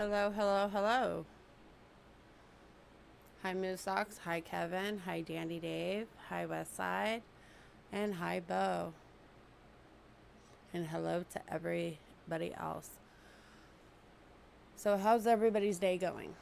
Hello, hello, hello. Hi, Moose Socks. Hi, Kevin. Hi, Dandy Dave. Hi, Westside. And hi, Bo. And hello to everybody else. So, how's everybody's day going?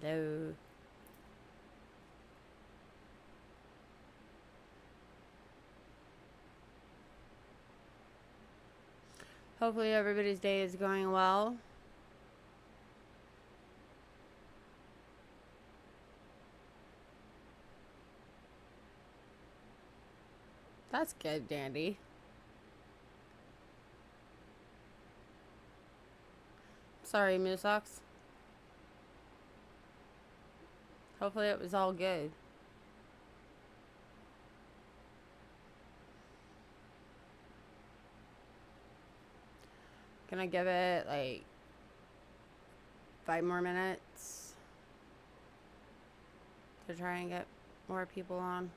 Hello. Hopefully, everybody's day is going well. That's good, Dandy. Sorry, Moose Socks. Hopefully, it was all good. Gonna give it like 5 more minutes to try and get more people on.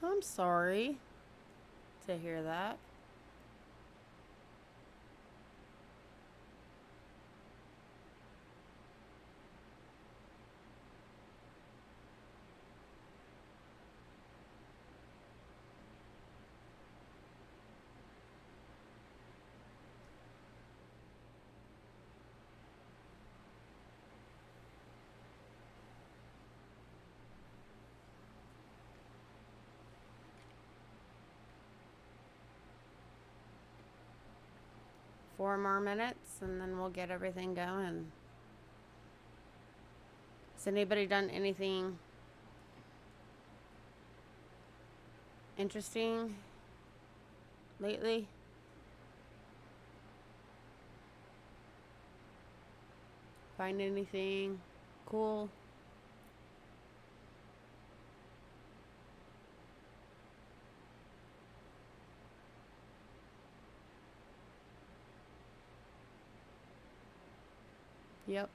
I'm sorry to hear that. Four more minutes and then we'll get everything going. Has anybody done anything interesting lately? Find anything cool? Yep.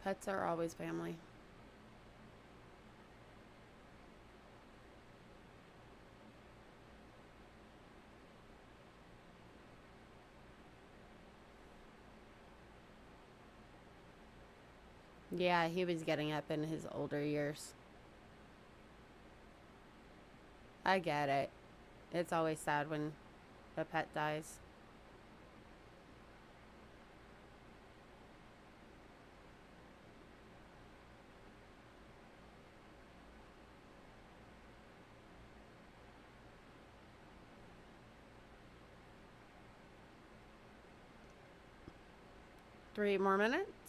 Pets are always family. Yeah, he was getting up in his older years. I get it. It's always sad when a pet dies. Three more minutes.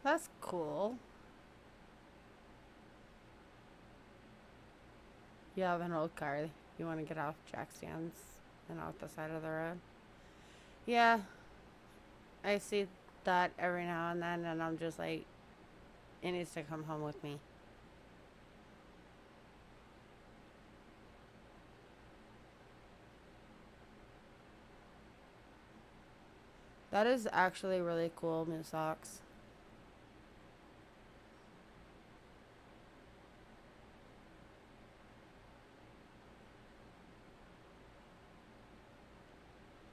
That's cool. You have an old car. You want to get off jack stands and off the side of the road. Yeah, I see that every now and then, and I'm just like, it needs to come home with me. That is actually really cool, Moose Socks.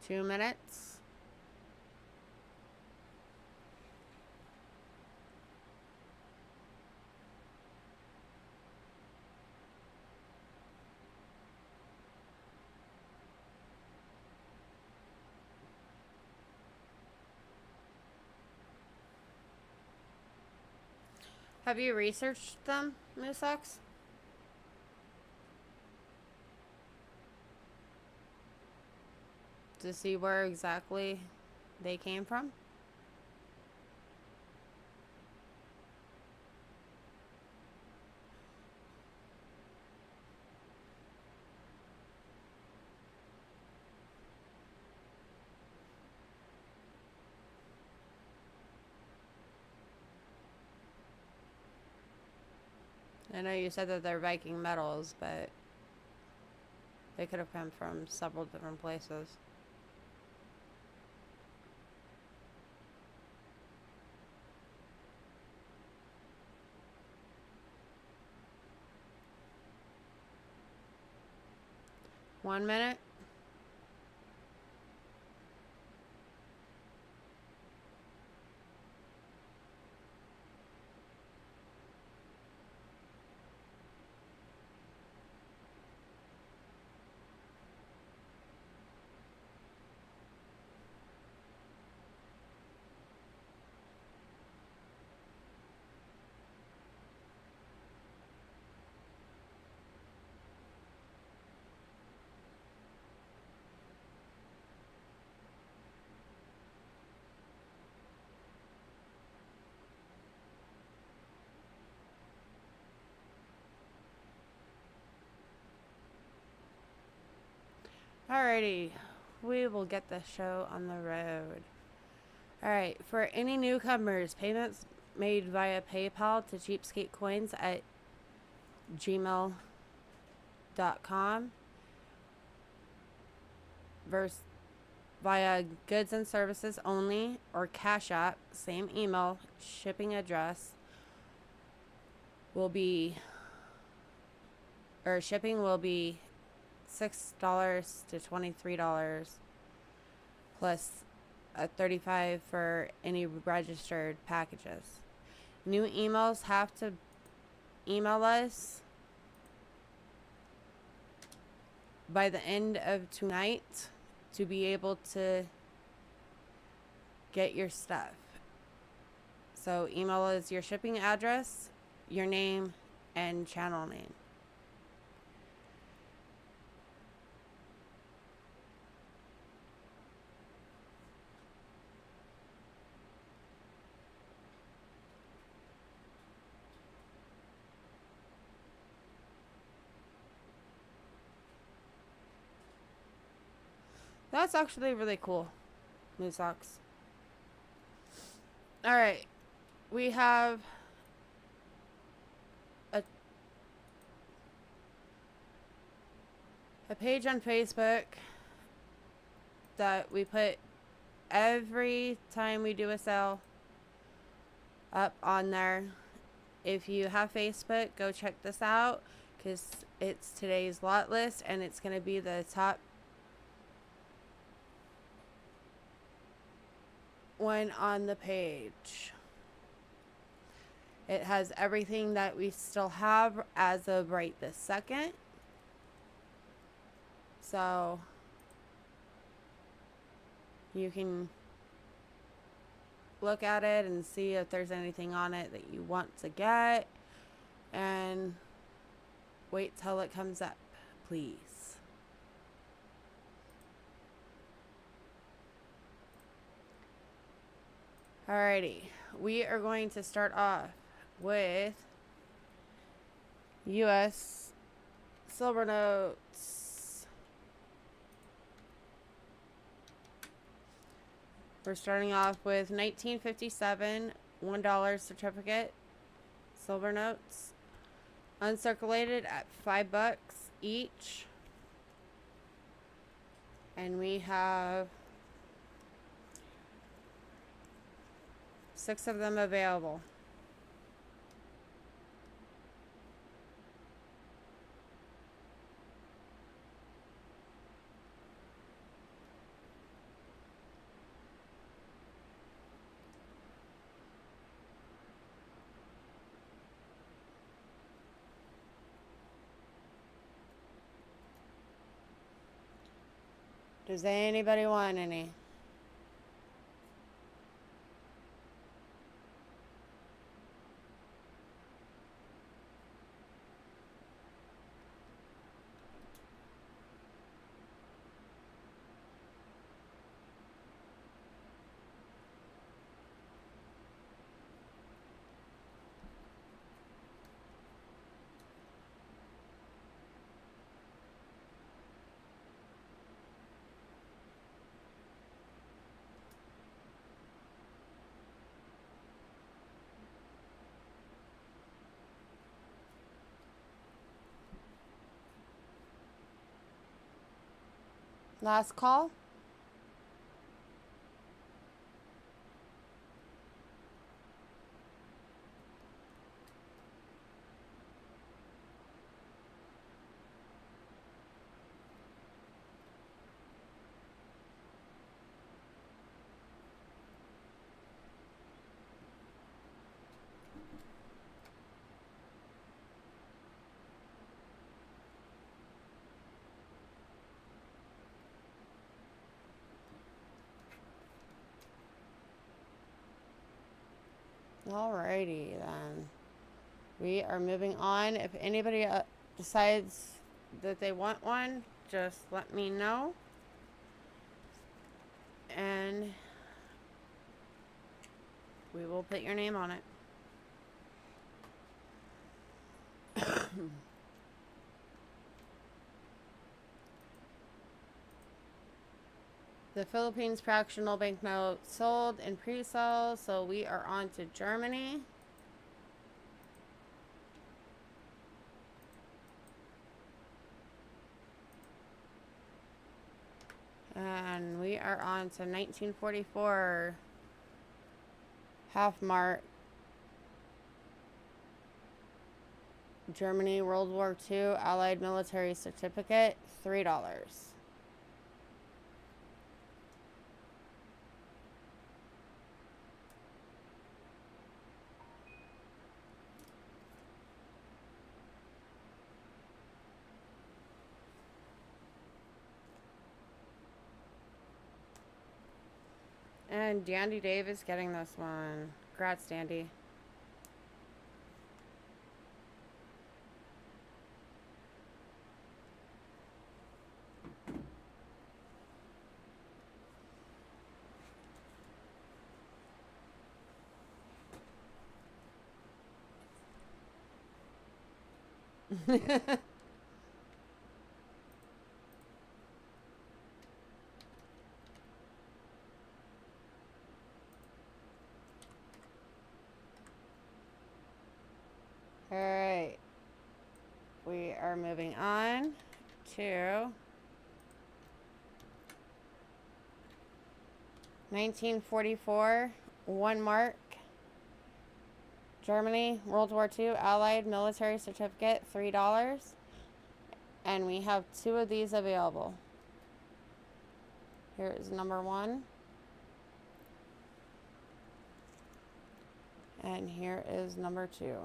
Two minutes. Have you researched them, Moose Socks? To see where exactly they came from? I know you said that they're Viking metals, but they could have come from several different places. One minute. Alrighty, we will get the show on the road. Alright, for any newcomers, payments made via PayPal to Cheapskate Coins at gmail.com versus via goods and services only or Cash App, same email, shipping address will be, or shipping will be $6 to $23 plus a $35 for any registered packages. New emails have to email us by the end of tonight to be able to get your stuff. So email us your shipping address, your name, and channel name. That's actually really cool. Moose Socks. Alright. We have a page on Facebook that we put every time we do a sale up on there. If you have Facebook, go check this out because it's today's lot list and it's going to be the top one on the page. It has everything that we still have as of right this second. So you can look at it and see if there's anything on it that you want to get and wait till it comes up, please. Alrighty, we are going to start off with US silver notes. We're starting off with 1957 $1 certificate silver notes, uncirculated at $5 each, and we have 6 of them available. Does anybody want any? Last call. Alrighty then. We are moving on. If anybody decides that they want one, just let me know. And we will put your name on it. The Philippines fractional banknote sold in pre-sale, so we are on to Germany. And we are on to 1944 half mark. Germany World War II Allied Military Certificate, $3. And Dandy Dave is getting this one. Congrats, Dandy. Alright. We are moving on to 1944 1 mark. Germany World War II Allied Military Certificate, $3. And we have 2 of these available. Here is number 1. And here is number 2.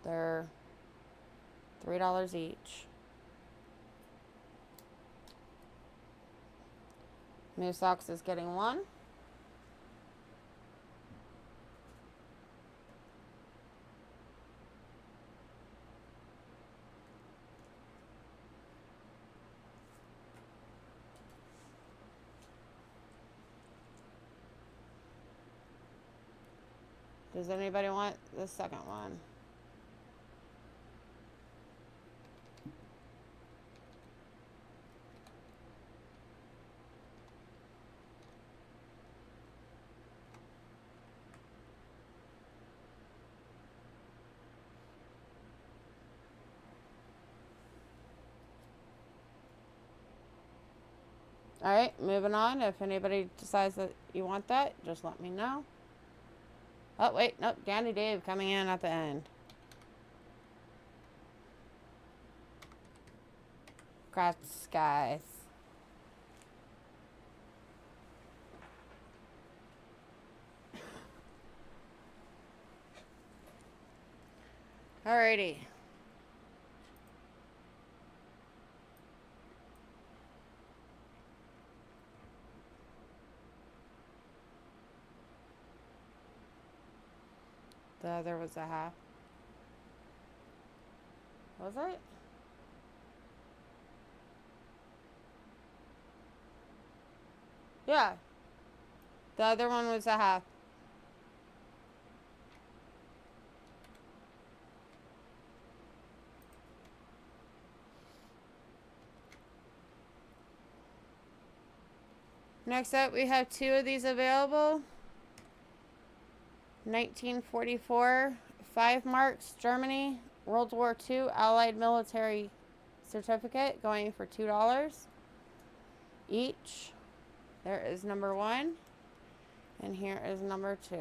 They're $3 each. Moose Ox is getting 1. Does anybody want the second one? Alright, moving on. If anybody decides that you want that, just let me know. Oh, wait. Nope. Dandy Dave coming in at the end. Congrats, guys. Alrighty. The other was a half. Was it? Yeah. The other one was a half. Next up, we have two of these available. 1944, 5 marks, Germany, World War II, Allied military certificate, going for $2 each. There is number 1, and here is number 2.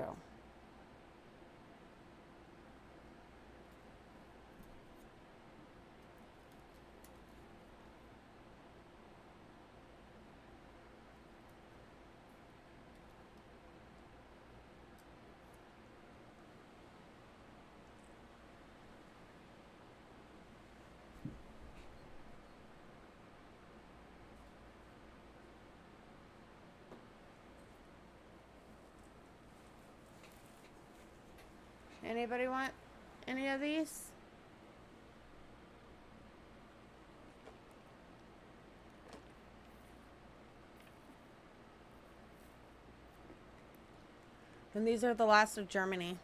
Anybody want any of these? And these are the last of Germany.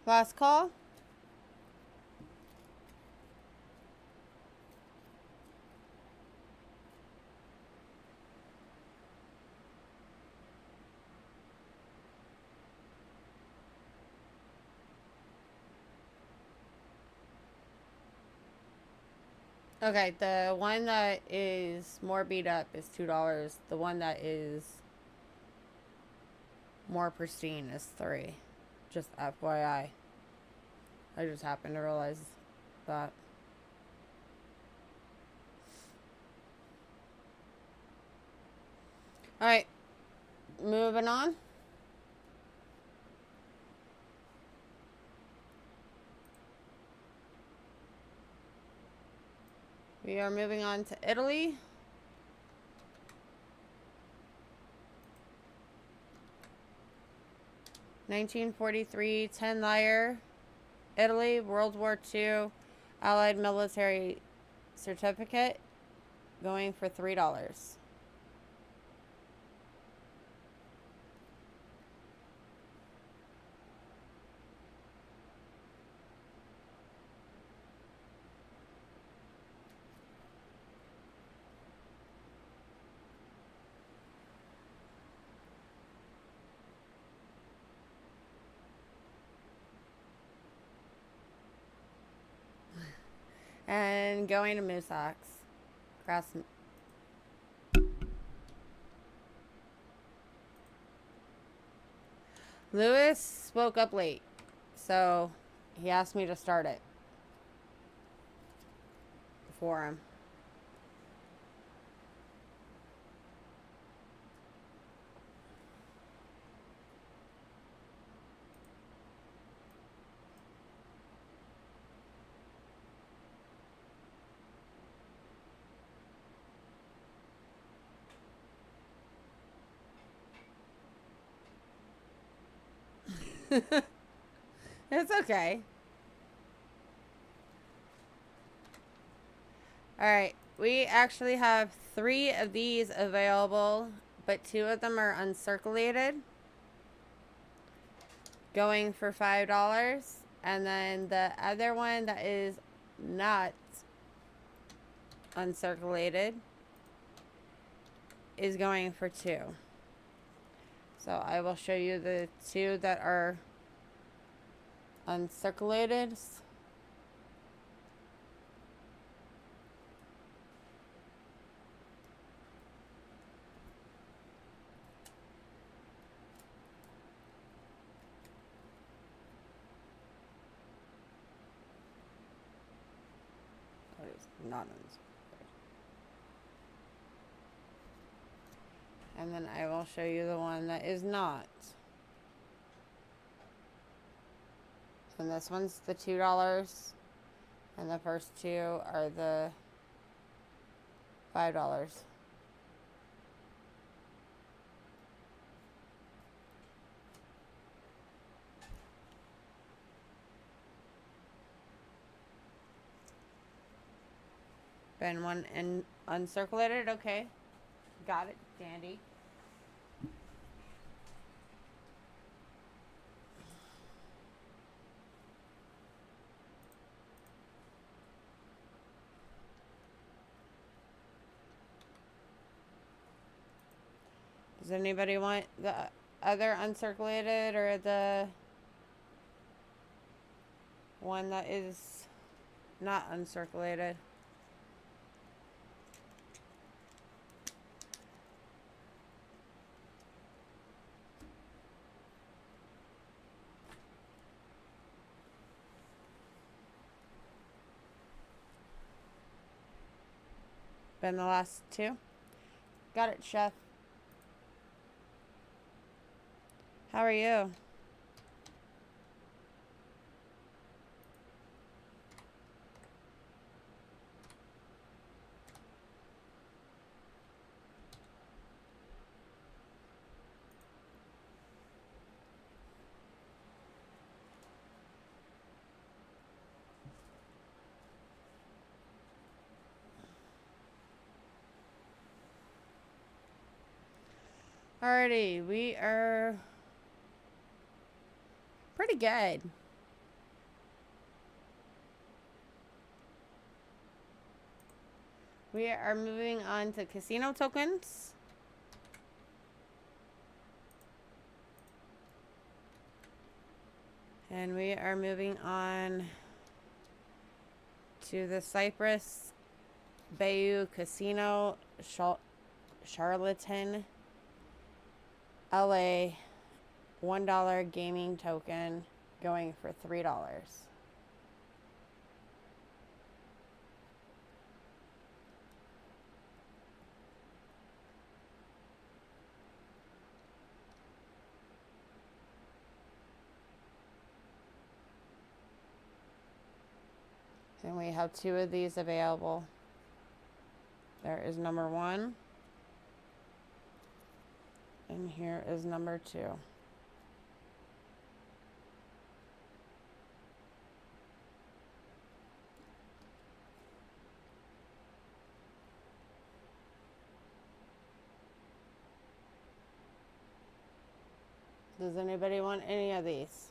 Last call. Okay, the one that is more beat up is $2. The one that is more pristine is $3. Just FYI. I just happened to realize that. Alright. Moving on. We are moving on to Italy. (1943) 10 lyre, Italy, World War II, Allied military certificate, going for $3. And going to Moosox. Grass. Lewis woke up late, so he asked me to start it for him. It's okay. Alright, we actually have 3 of these available, but 2 of them are uncirculated, going for $5. And then the other one that is not uncirculated is going for 2. So I will show you the 2 that are uncirculated. What is not uncirculated? And then I will show you the one that is not. And this one's the $2. And the first 2 are the $5. Been one in uncirculated, okay. Got it, dandy. Does anybody want the other uncirculated or the one that is not uncirculated? Been the last 2? Got it, chef. How are you? Alrighty, we are pretty good. We are moving on to casino tokens. And we are moving on to the Cypress Bayou Casino Charlatan LA $1 gaming token going for $3. And we have 2 of these available. There is number 1. And here is number 2. Does anybody want any of these?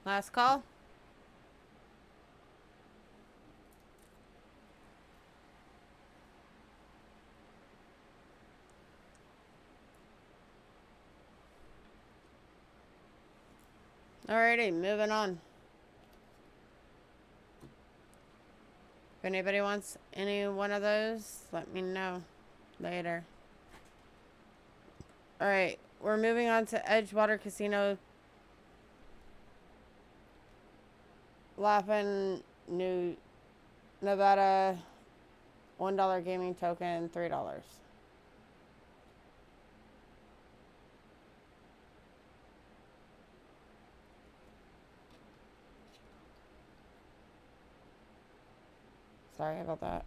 Last call. Alrighty, moving on. If anybody wants any one of those, let me know later. Alright, we're moving on to Edgewater Casino. Laughlin, New Nevada, $1 gaming token, $3. Sorry about that.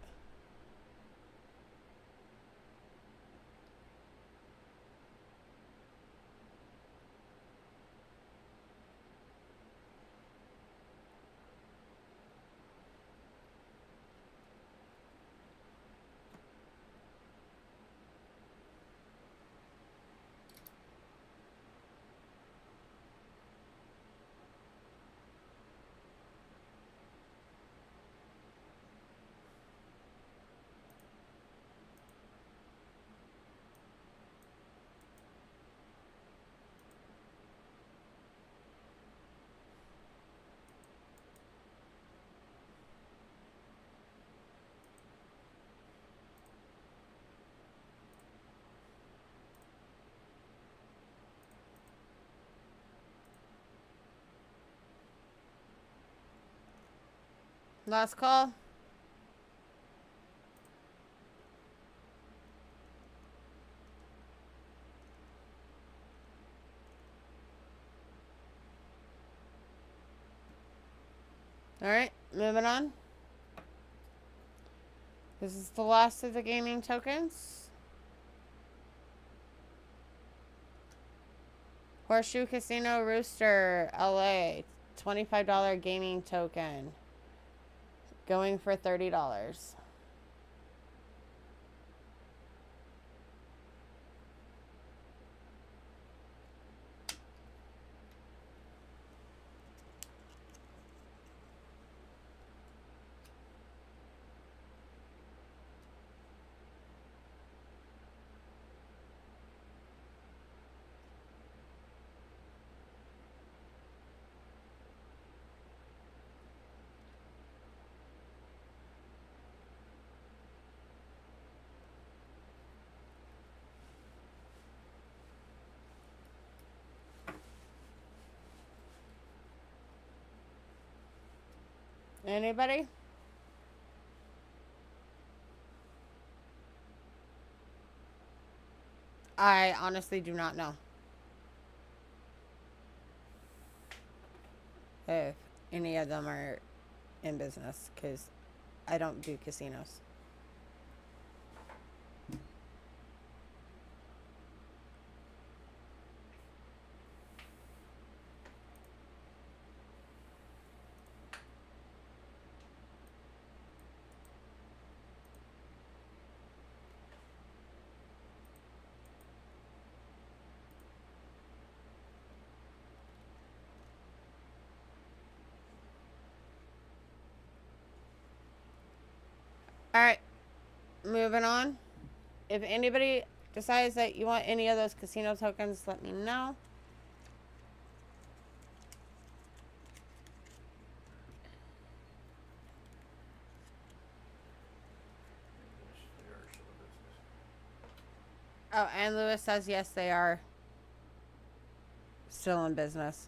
Last call. Alright, moving on. This is the last of the gaming tokens. Horseshoe Casino Rooster, LA. $25 gaming token. Going for $30. Anybody? I honestly do not know if any of them are in business, because I don't do casinos. Alright, moving on. If anybody decides that you want any of those casino tokens, let me know. Oh, and Lewis says yes, they are still in business.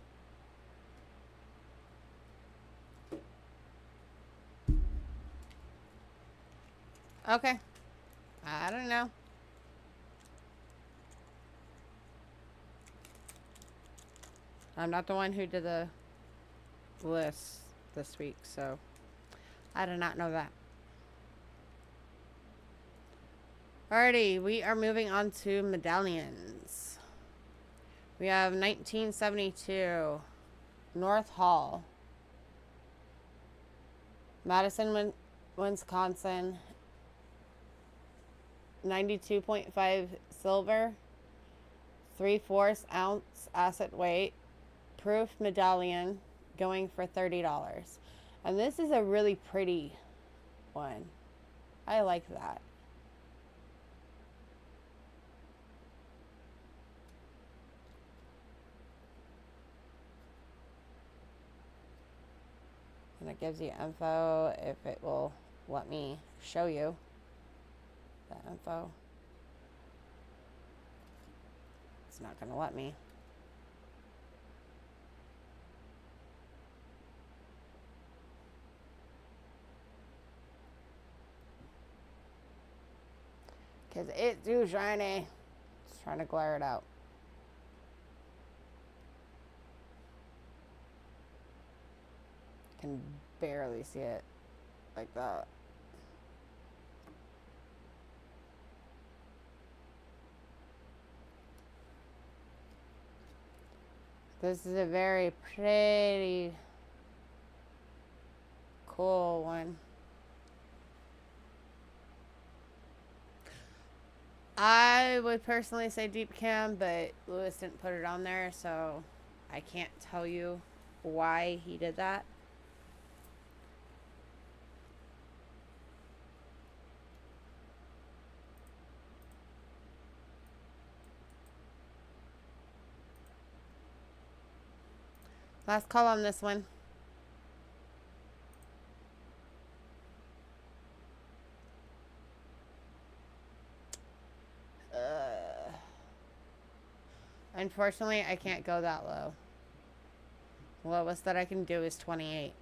Okay. I don't know. I'm not the one who did the list this week, so I did not know that. Alrighty, we are moving on to medallions. We have 1972 North Hall, Madison, Wisconsin. 92.5 silver, 3/4 ounce acid weight, proof medallion, going for $30. And this is a really pretty one. I like that. And it gives you info if it will let me show you the info. It's not going to let me. Because it's too shiny. Just trying to glare it out. Can barely see it like that. This is a very pretty, cool one. I would personally say deep cam, but Lewis didn't put it on there, so I can't tell you why he did that. Last call on this one. Unfortunately, I can't go that low. The lowest that I can do is 28.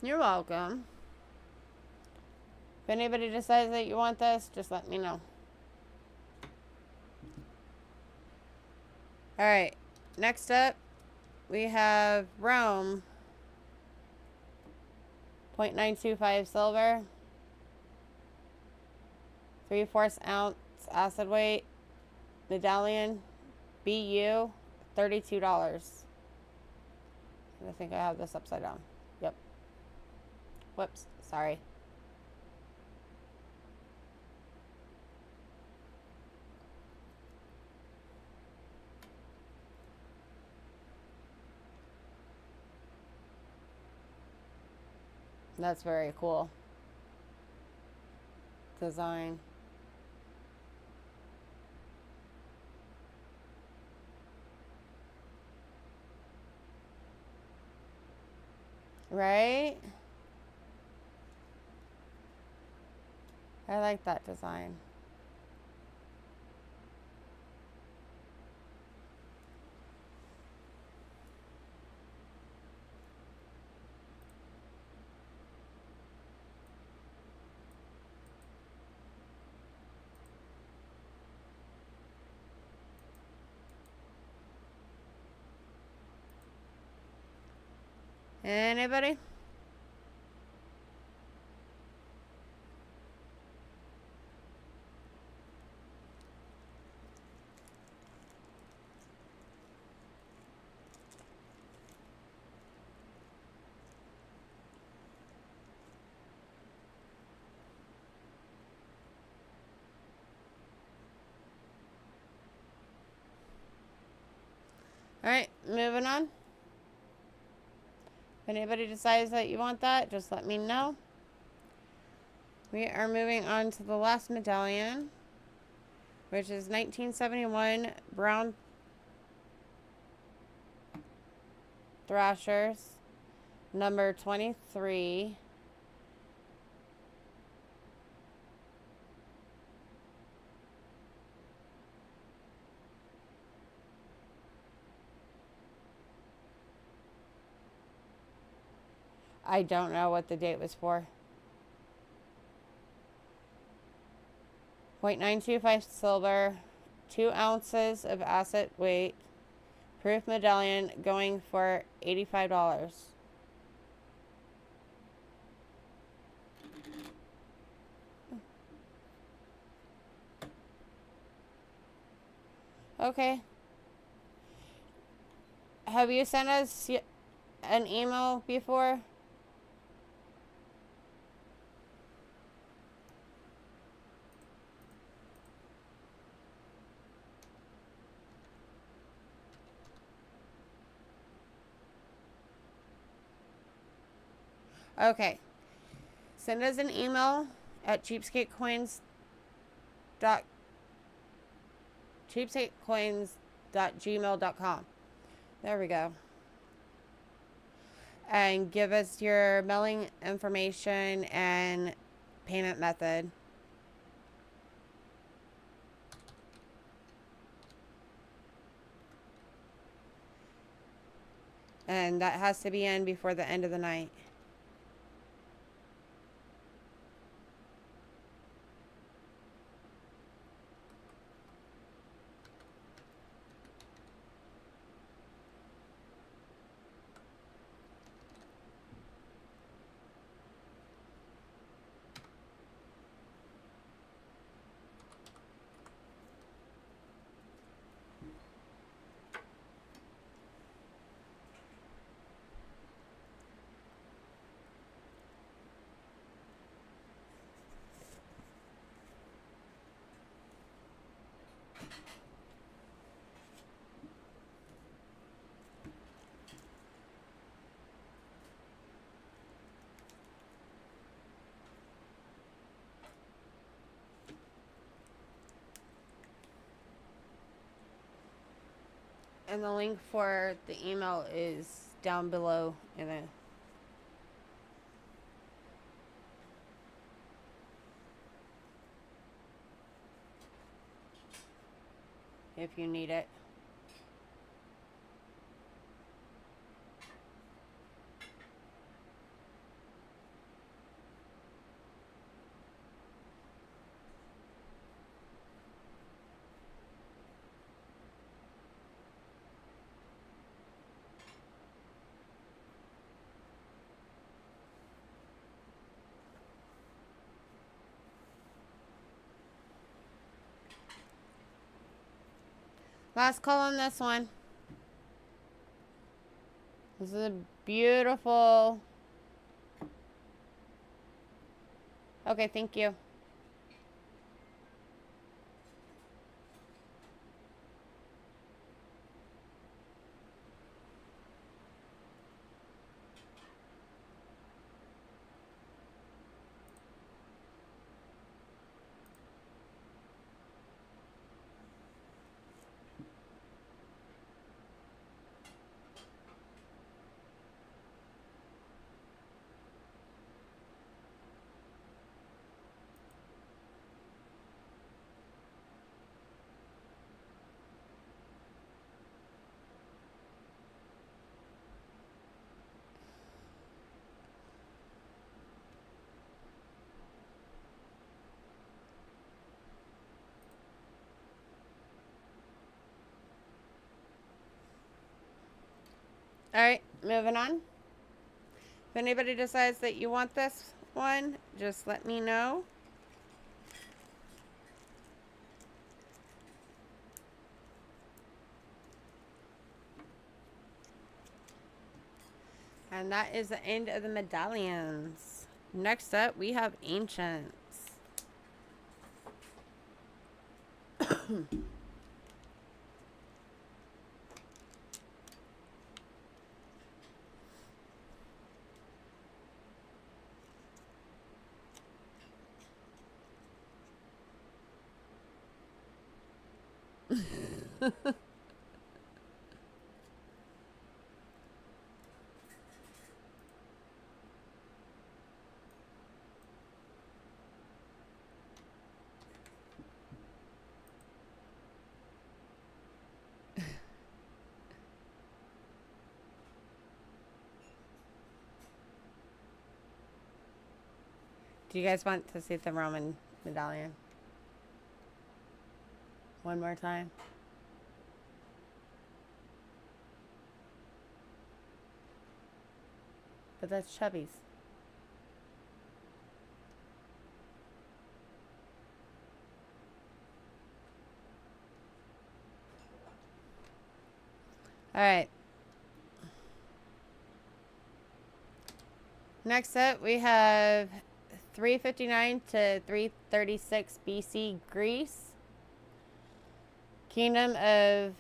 You're welcome. If anybody decides that you want this, just let me know. Alright, next up, we have Rome. 0.925 silver. 3/4 ounce acid weight. Medallion. BU. $32. I think I have this upside down. Yep. Whoops. Sorry. That's very cool. Design. Right? I like that design. Anybody? Alright, moving on. If anybody decides that you want that, just let me know. We are moving on to the last medallion, which is 1971 Brown Thrashers, number 23. I don't know what the date was for. 0.925 silver, 2 ounces of acid weight, proof medallion going for $85. Okay. Have you sent us an email before? Okay. Send us an email at cheapskatecoins.gmail.com. There we go. And give us your mailing information and payment method. And that has to be in before the end of the night. And the link for the email is down below in it. If you need it. Last call on this one. This is a beautiful. Okay, thank you. Alright, moving on. If anybody decides that you want this one, just let me know. And that is the end of the medallions. Next up, we have ancients. Do you guys want to see the Roman medallion? One more time. But that's Chubby's. Alright. Next up, we have 359 to 336 BC Greece. Kingdom of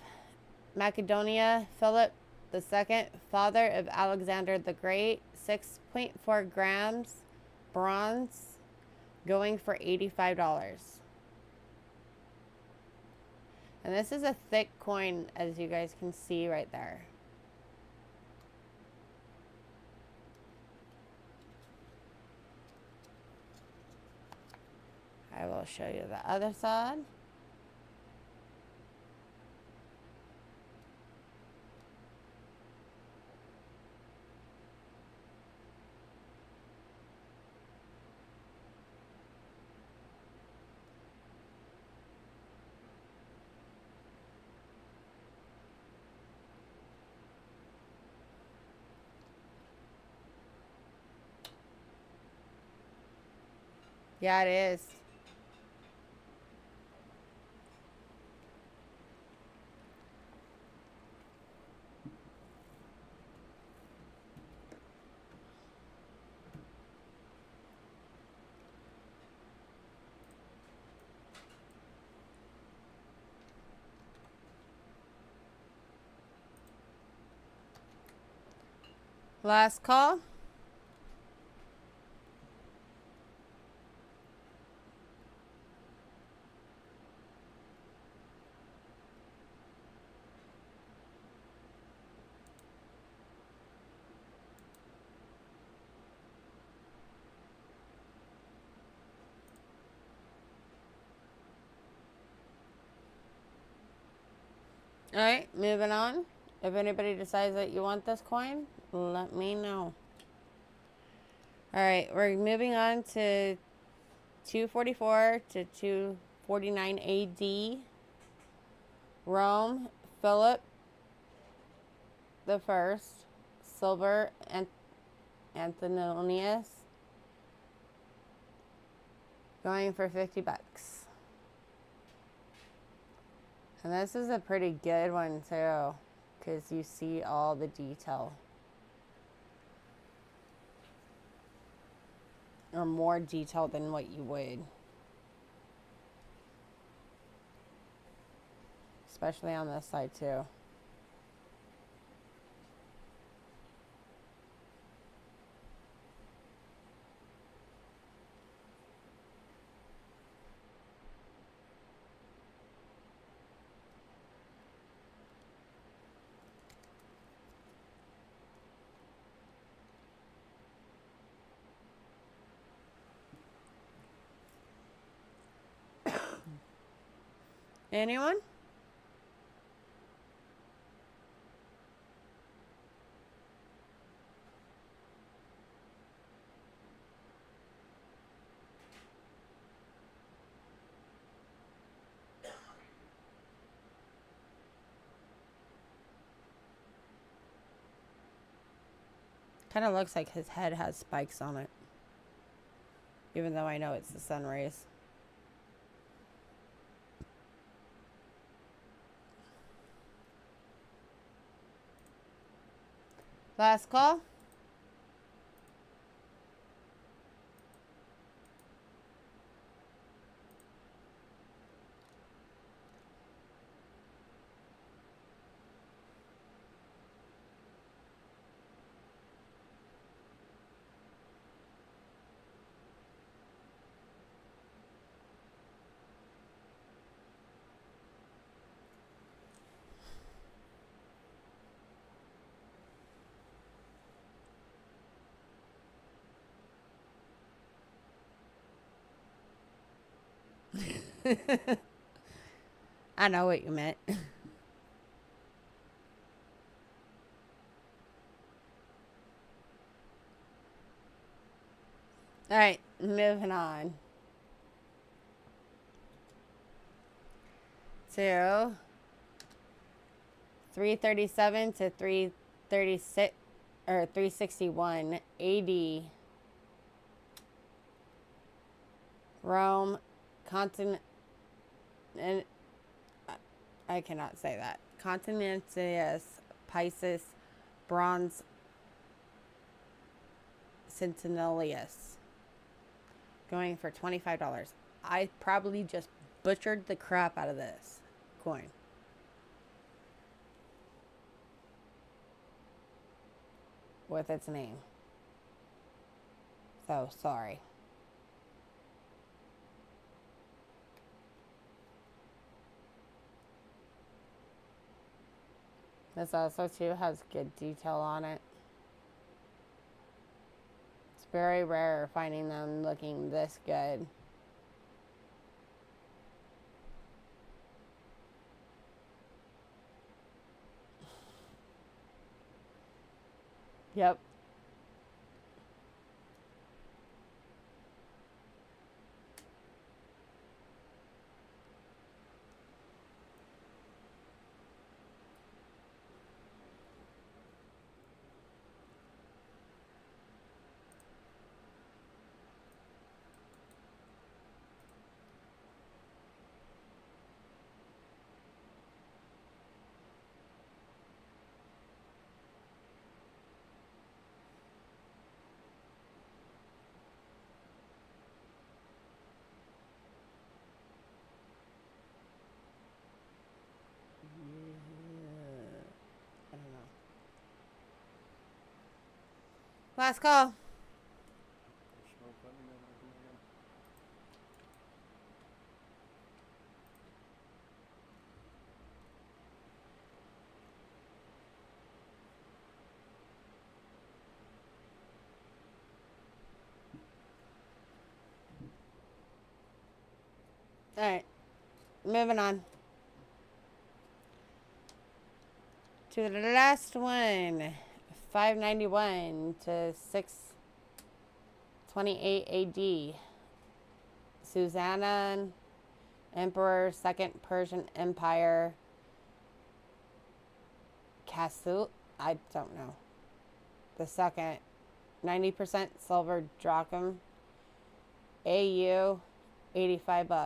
Macedonia, Philip II, father of Alexander the Great, 6.4 grams bronze, going for $85. And this is a thick coin, as you guys can see right there. I will show you the other side. Yeah, it is. Last call. All right, moving on. If anybody decides that you want this coin, let me know. All right, we're moving on to 244 to 249 AD. Rome, Philip the First, silver, and Anthonius, going for $50. And this is a pretty good one too, because you see all the detail. Or more detail than what you would. Especially on this side too. Anyone? Kind of looks like his head has spikes on it. Even though I know it's the sun rays. Last call. I know what you meant. All right, moving on to 337 to 336 or 361 AD. Rome, continent, and I cannot say that. Continentus, Pisces, bronze, centenarius, going for $25. I probably just butchered the crap out of this coin. With its name. Oh, sorry. This also too has good detail on it. It's very rare finding them looking this good. Yep. I don't know. Last call. Alright. Moving on. To the last one. 591 to 628 AD. Susanna, Emperor, Second Persian Empire. Casu, I don't know. The second. 90% silver drachma. AU, $85.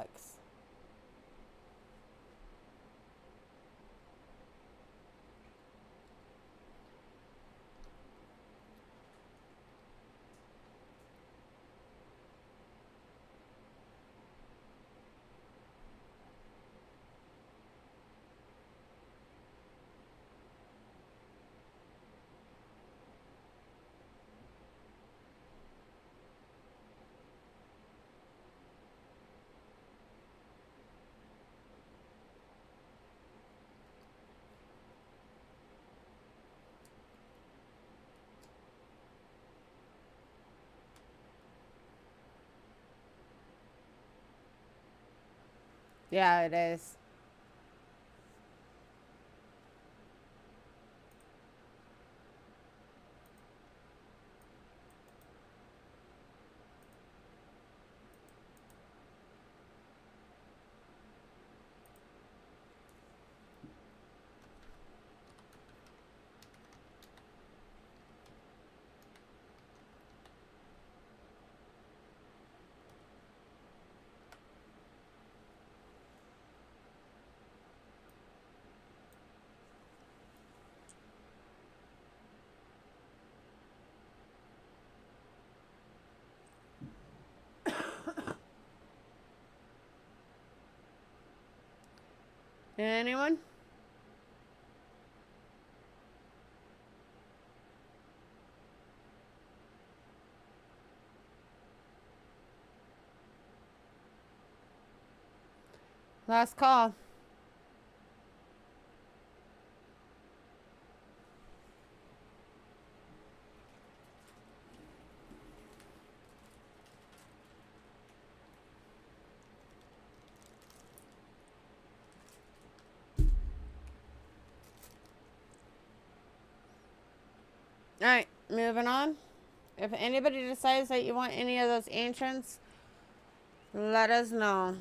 Yeah, it is. Anyone? Last call. Alright, moving on. If anybody decides that you want any of those ancients, let us know.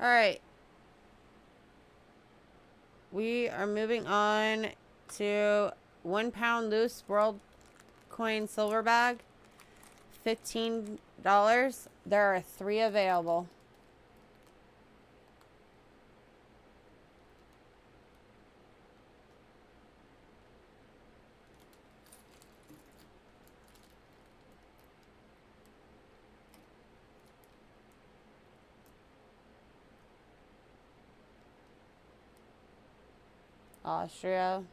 Alright. We are moving on to 1 pound loose world coin silver bag. $15. There are 3 available. Austria,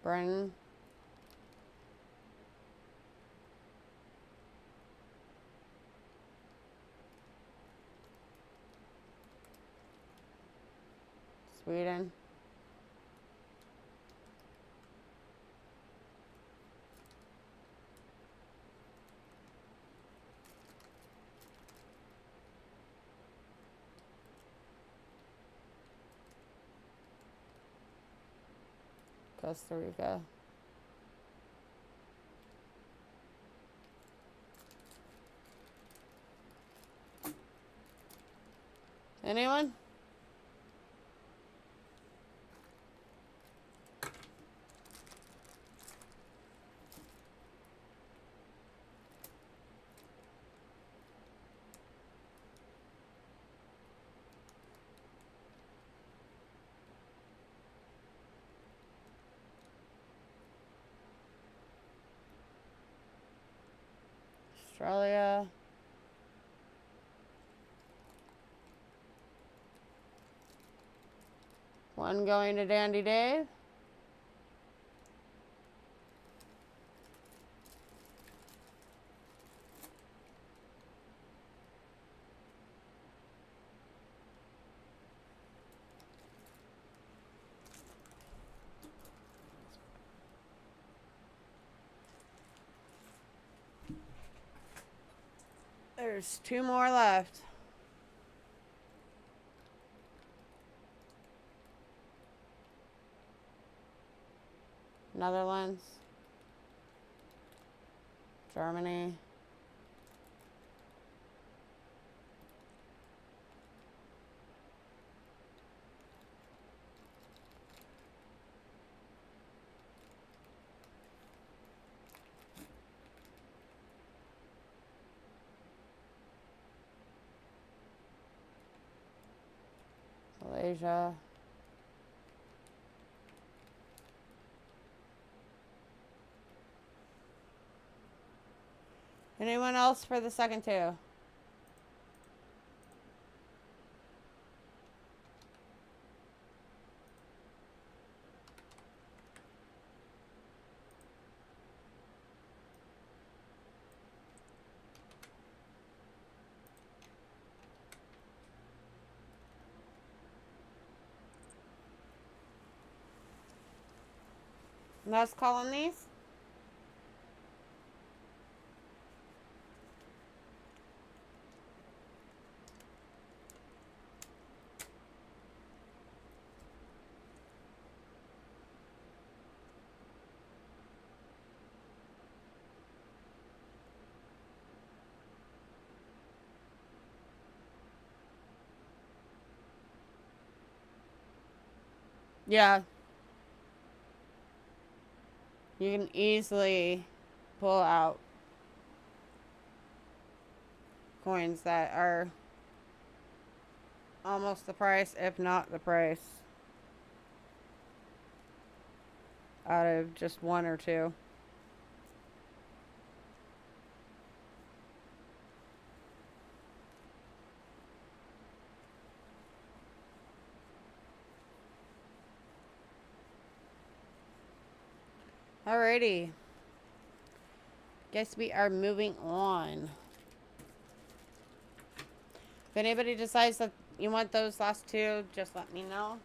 Britain, Sweden, Costa Rica, anyone? Australia, one going to Dandy Dave. There's 2 more left. Netherlands, Germany, Malaysia, anyone else for the second 2? Last call on these? Yeah. You can easily pull out coins that are almost the price, if not the price, out of just 1 or 2. Alrighty. Guess we are moving on. If anybody decides that you want those last 2, just let me know.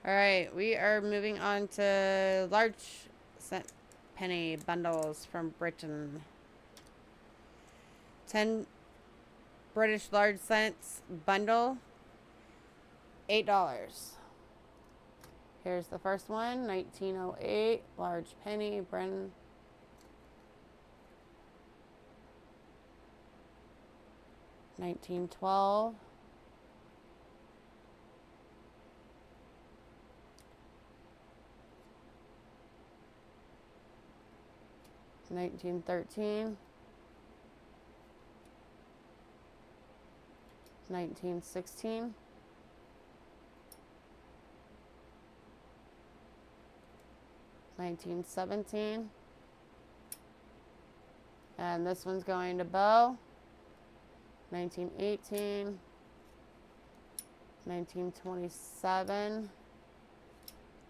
Alright, we are moving on to large cent penny bundles from Britain. 10 British large cents bundle, $8. Here's the first one, 1908, large penny, Britain. $19.12. $19.13. $19.16. $19.17. And this one's going to Bo. 1918, 1927,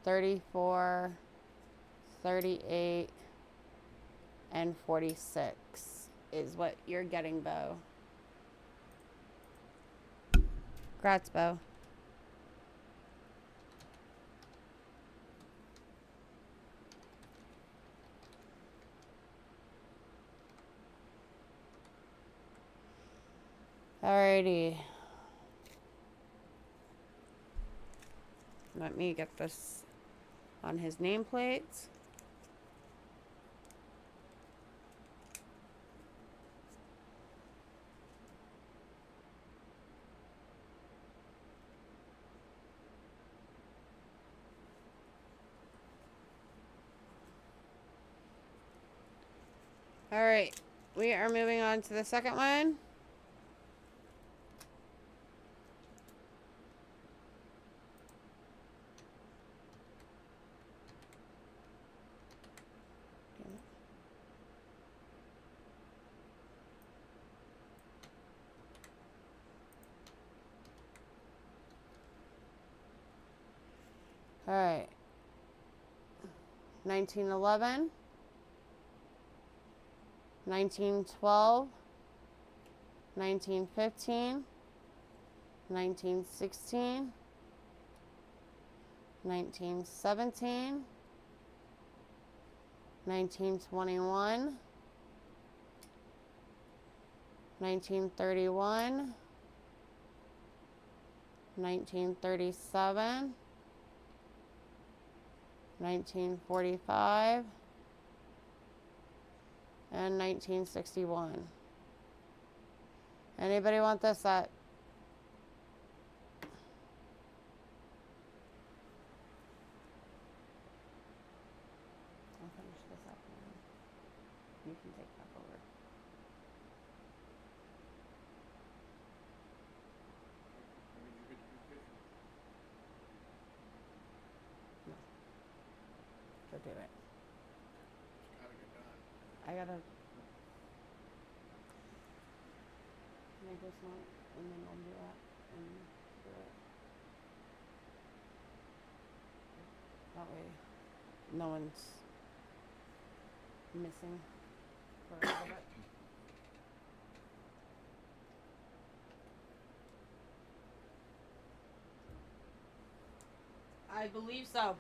34, 38, and 46 is what you're getting, Bo. Congrats, Bo. Alrighty. Let me get this on his nameplates. Alright, we are moving on to the second one. Alright. 1911, 1912, 1915, 1916, 1917, 1921, 1931, 1937, 1945, and 1961. Anybody want this at? I'll finish this up and you can take back over. No. Go do it. I gotta make this one and then I'll do that and do it. That way no one's missing for a little bit. I believe so.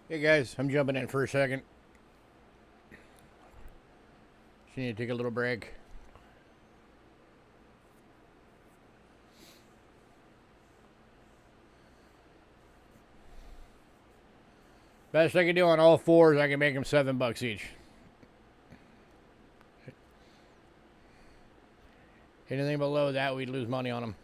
Hey guys, I'm jumping in for a second. Just need to take a little break. Best I can do on all fours, I can make them $7 each. Anything below that, we'd lose money on them.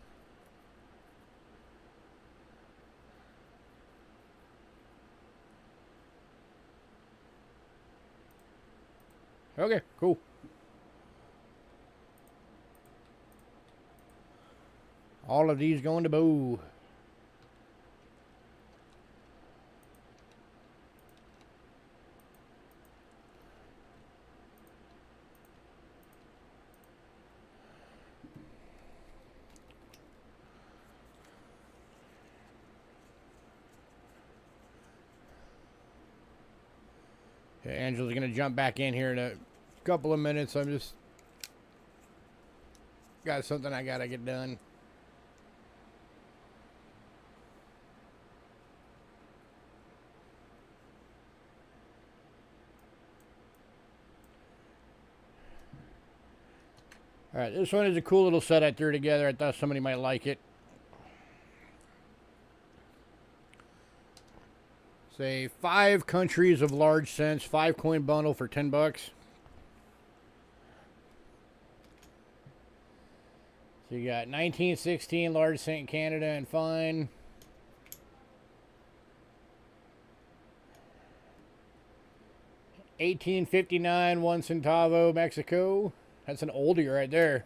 Okay, cool. All of these going to Boo. Okay, Angela's going to jump back in here in a couple of minutes. I'm just got something I got to get done. Alright, this one is a cool little set I threw together. I thought somebody might like it. Say 5 countries of large sense, 5 coin bundle for $10. So you got 1916 large cent Canada and fine. $18.59 1 centavo Mexico. That's an oldie right there.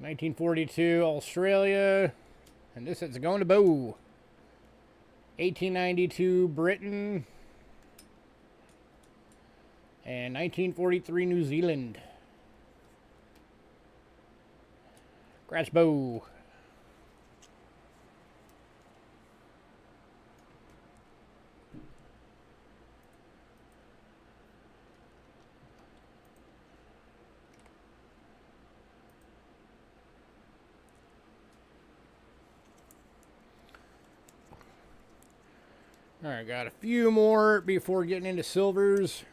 $1942 Australia. And this is going to Bo. 1892 Britain. And 1943 New Zealand. Congrats, Bo. Alright, got a few more before getting into silvers.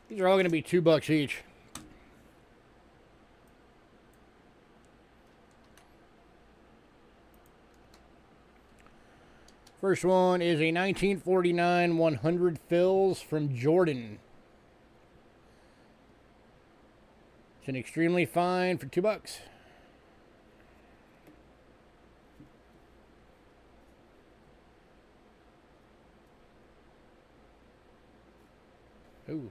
These are all going to be $2 each. First one is a 1949 100 fills from Jordan. It's an extremely fine for $2. Ooh.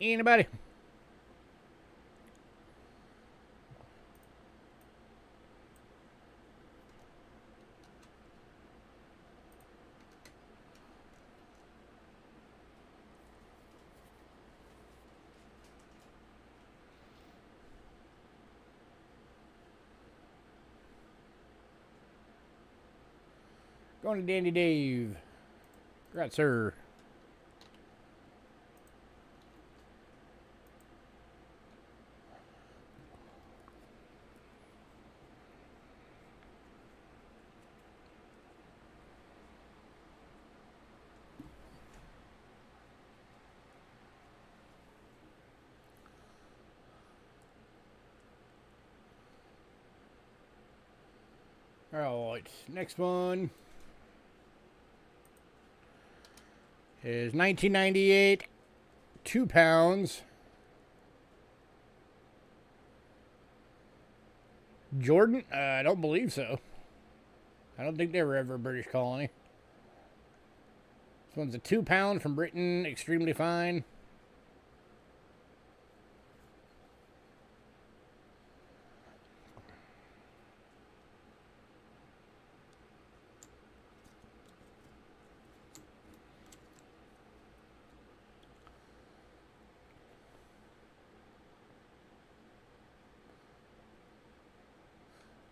Anybody? Going to Dandy Dave. Congrats, sir. Alright, next one is 1998, 2 pounds. Jordan? I don't believe so. I don't think they were ever a British colony. This one's a 2 pound from Britain, extremely fine.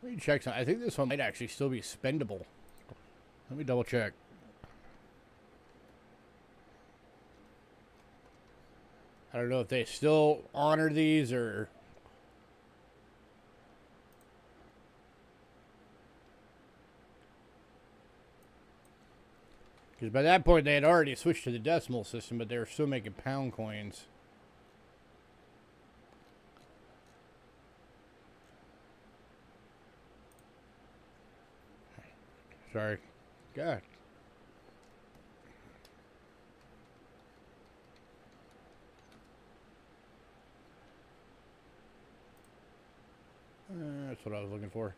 Let me check something. I think this one might actually still be spendable. Let me double check. I don't know if they still honor these or... Because by that point they had already switched to the decimal system, but they were still making pound coins. Sorry. God. That's what I was looking for.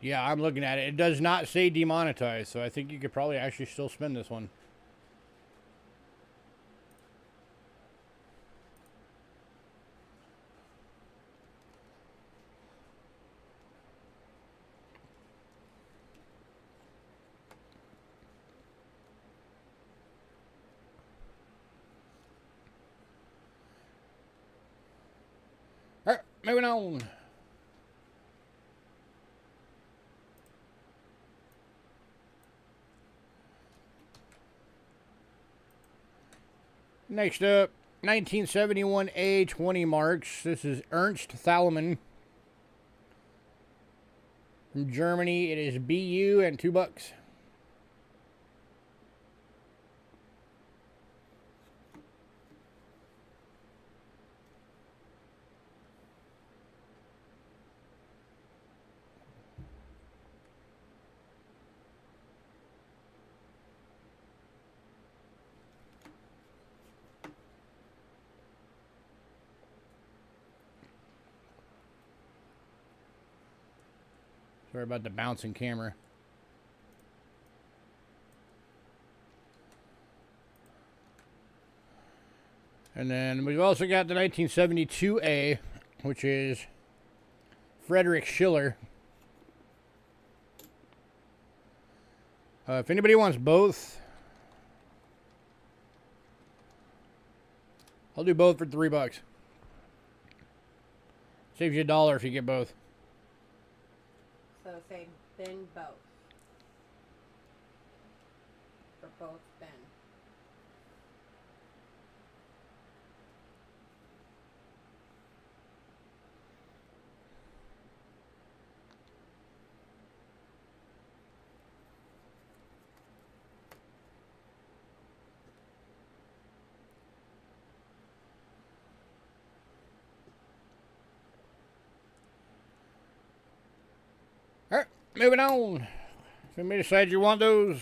Yeah, I'm looking at it. It does not say demonetized, so I think you could probably actually still spend this one. Alright, moving on. Next up, 1971 A20 marks. This is Ernst Thälmann from Germany. It is BU and $2. Sorry about the bouncing camera. And then we've also got the 1972A, which is Frederick Schiller. If anybody wants both, I'll do both for $3. Saves you $1 if you get both. So say bin both. For both bin. Alright, moving on. If anybody decides you want those,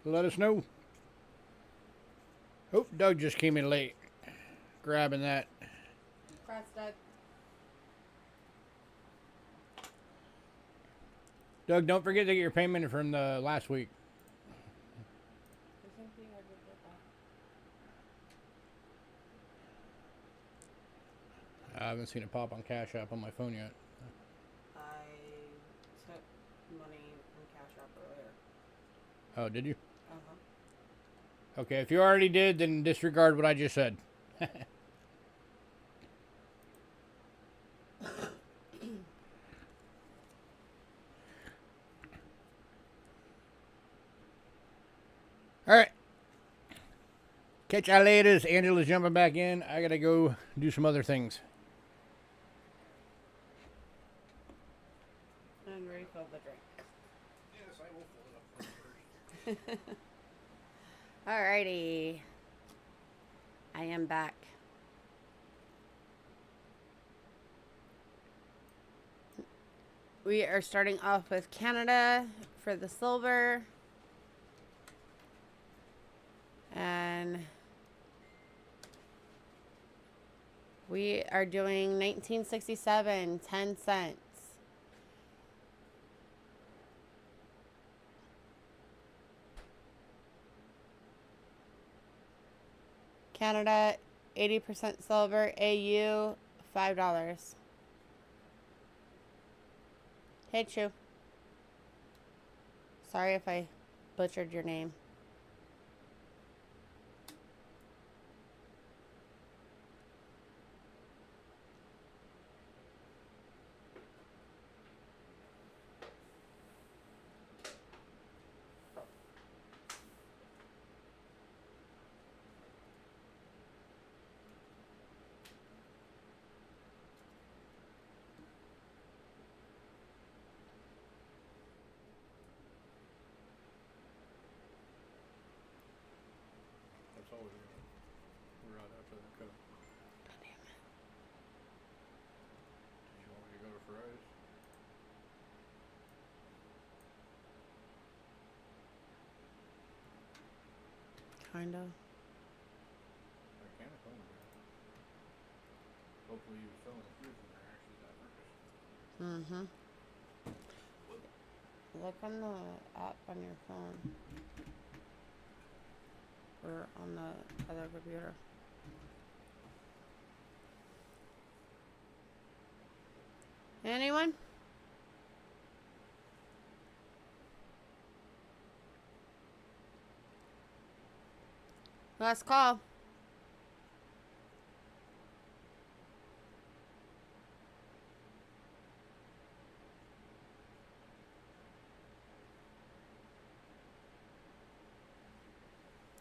let us know. Oh, Doug just came in late. Grabbing that. Congrats, Doug. Doug, don't forget to get your payment from the last week. I think we already did that. I haven't seen it pop on Cash App on my phone yet. I took money from Cash App earlier. Oh, did you? Uh-huh. Okay, if you already did, then disregard what I just said. Alright. Catch y'all later. Angela's jumping back in. I gotta go do some other things. And refill the drink. Yes, I will fill it up first. Alrighty. I am back. We are starting off with Canada for the silver. And we are doing 1967, 10 cents. Canada, 80% silver, AU, $5. Hey, Chu. Sorry if I butchered your name. That's all we're right after the coat. God damn it. Did you want me to go to fries? Kind of. I can if I want to. Hopefully you was selling food from there actually that purpose. Mm-hmm. Look on the app on your phone. Or on the other computer. Anyone? Last call.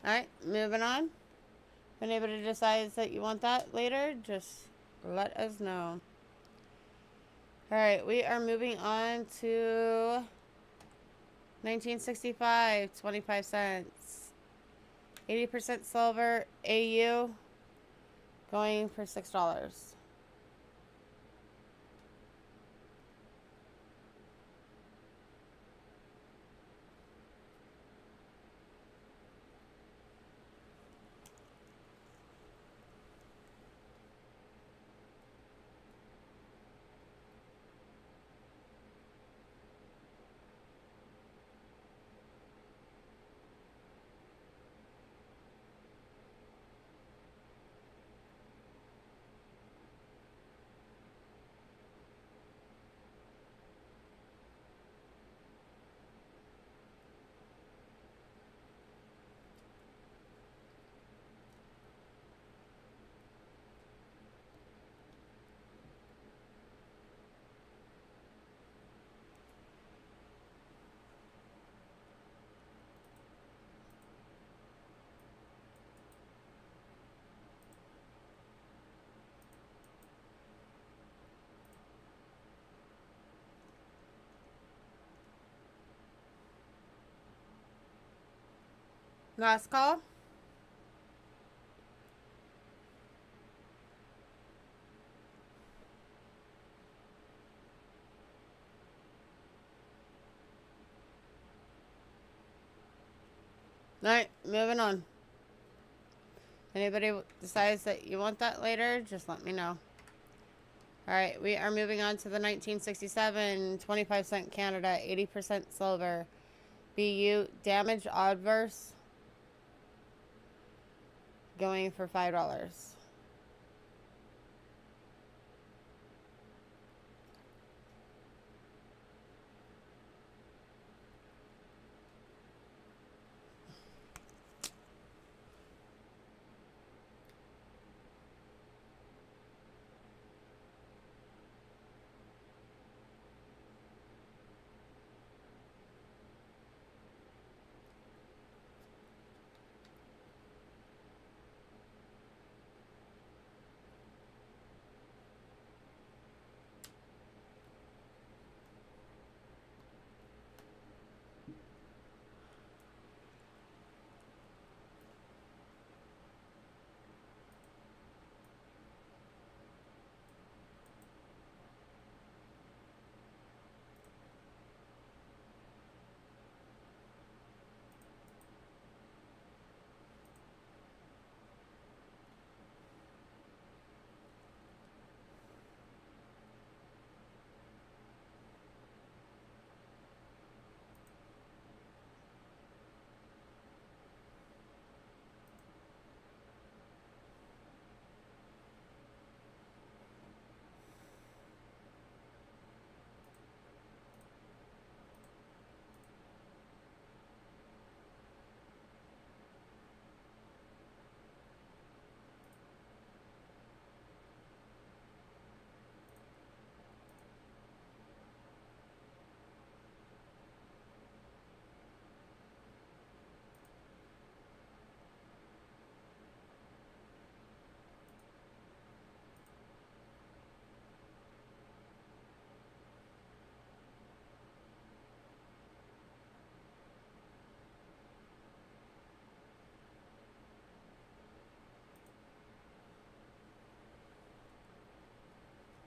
Alright, moving on. If anybody decides that you want that later, just let us know. Alright, we are moving on to 1965, 25 cents. 80% silver, AU, going for $6. Last call. Alright, moving on. Anybody decides that you want that later, just let me know. Alright, we are moving on to the 1967 25-cent Canada, 80% silver. BU, damage adverse. Going for $5.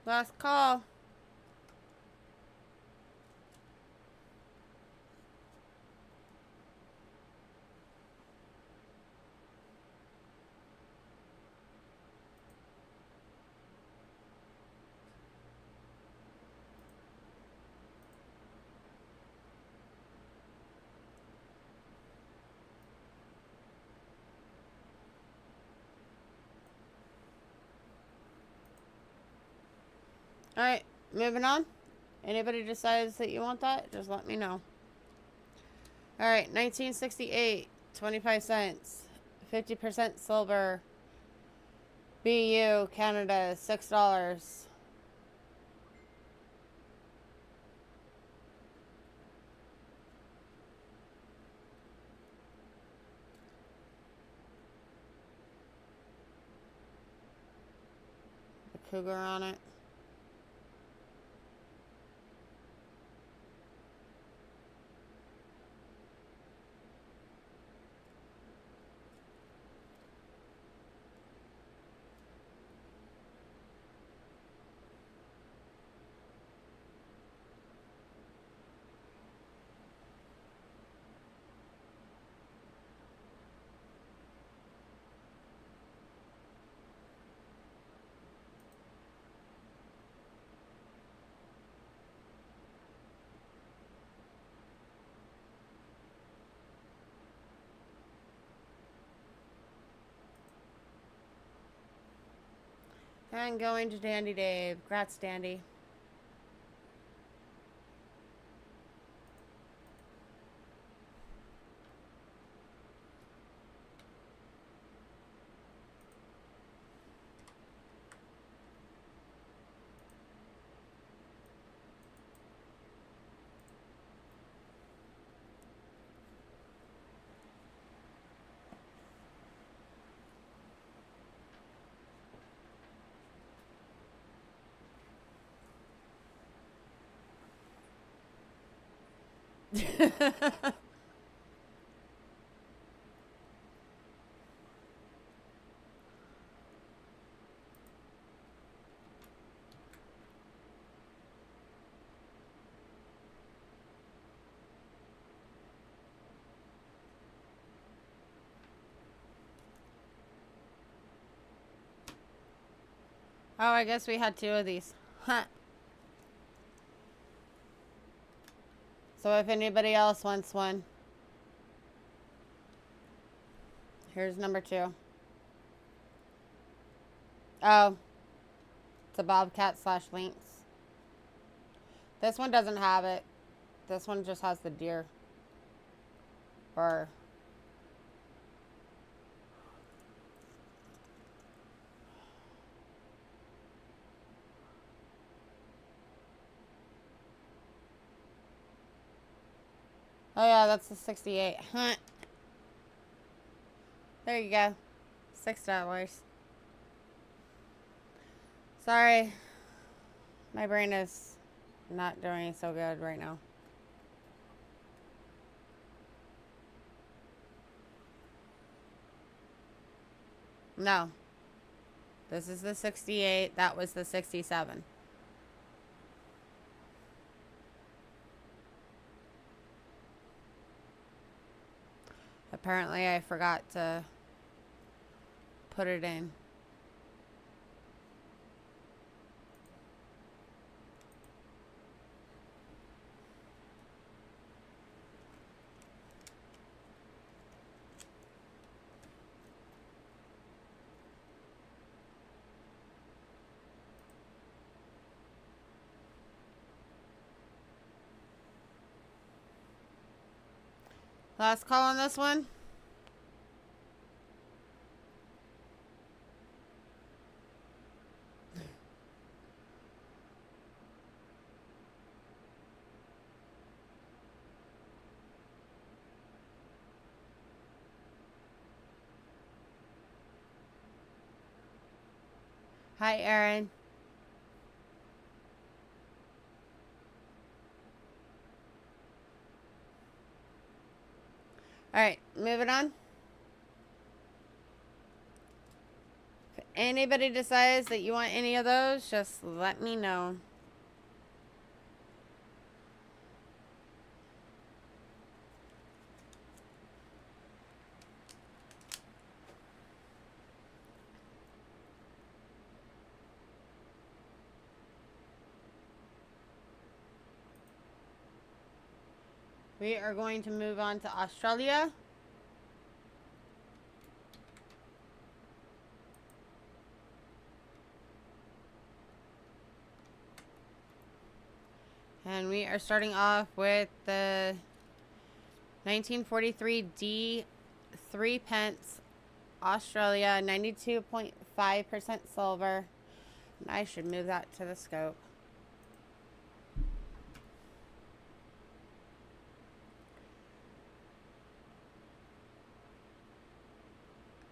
Last call. Alright, moving on. Anybody decides that you want that, just let me know. Alright, 1968, 25 cents. 50% silver. BU, Canada, $6. The cougar on it. And going to Dandy Dave. Grats, Dandy. Oh, I guess we had 2 of these. Huh. So if anybody else wants one, here's number 2. Oh, it's a bobcat / lynx. This one doesn't have it. This one just has the deer. Or... Oh yeah, that's the 68. Huh. There you go. $6. Sorry. My brain is not doing so good right now. No. This is the 68. That was the 67. Apparently I forgot to put it in. Last call on this one. Hi, Aaron. Alright, moving on. If anybody decides that you want any of those, just let me know. We are going to move on to Australia. And we are starting off with the 1943 D 3 pence Australia, 92.5% silver. And I should move that to the scope.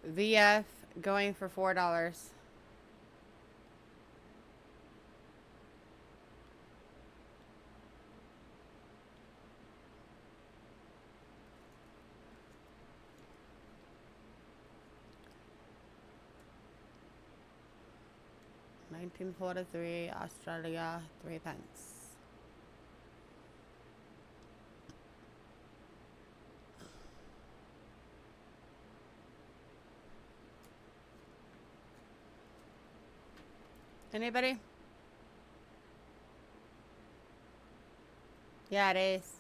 VF going for $4. $19.43 Australia 3 pence. Anybody? Yeah, it is.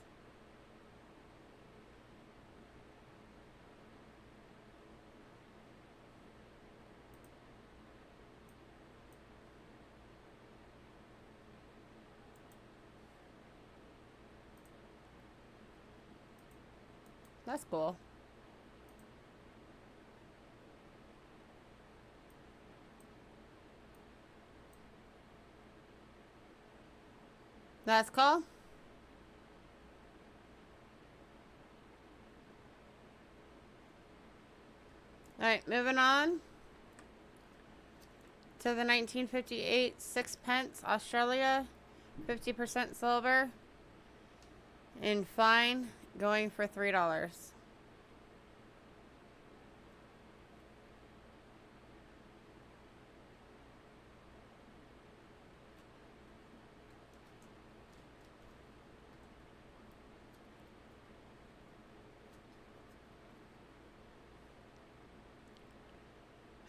That's cool. Last call. Alright, moving on to the 1958 6 pence Australia, 50% silver, and fine, going for $3.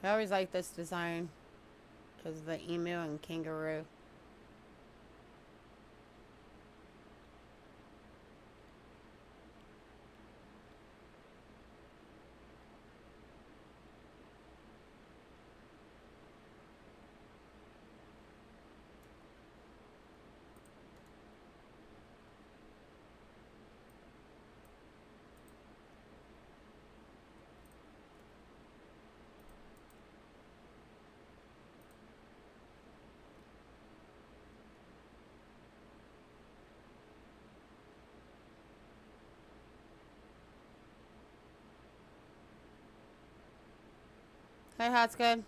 I always like this design. Because of the emu and kangaroo. Hey, how's good?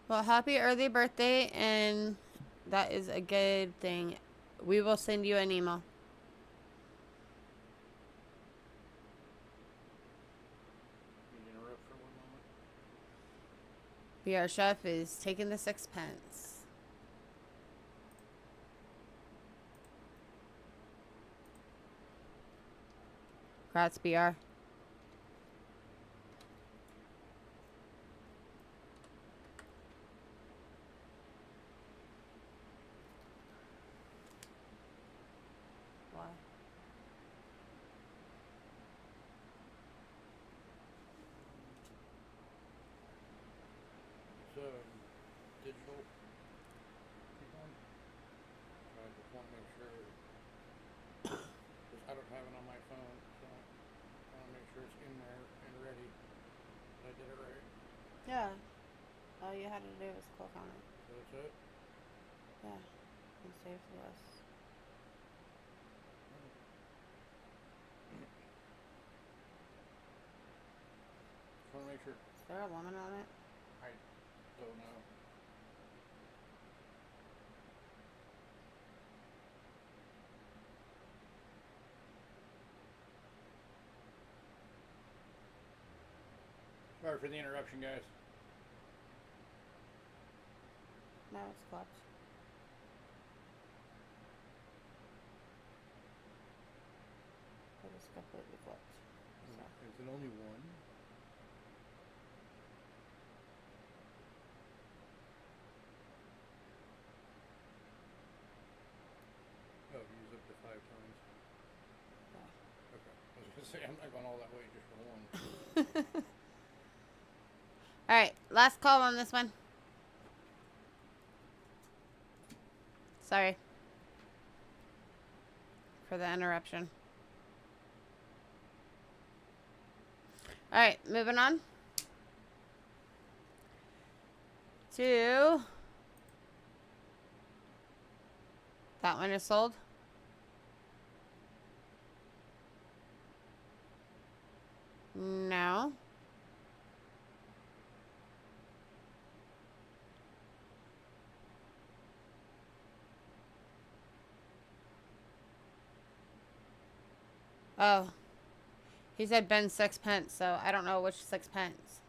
Well, happy early birthday, and that is a good thing. We will send you an email. Interrupt for one moment. BR Chef is taking the 6 pence. Congrats, BR. Why? It's digital coupon. I just want to make sure, because I don't have it on my phone, so I want to make sure it's in there and ready. I did it right. Yeah. All you had to do was click on it. So that's it. Yeah. And save the list. Just want to make sure. Is there a lemon on it? I don't know. Sorry for the interruption, guys. No, it's clutch. It was completely clutch. So. Is it only one? Oh, use up to 5 times. Yeah. Okay. I was gonna say I'm not going all that way just for one. Alright, last call on this one. Sorry for the interruption. Alright, moving on to that one is sold. No. Oh. He said Ben 6 pence, so I don't know which 6 pence.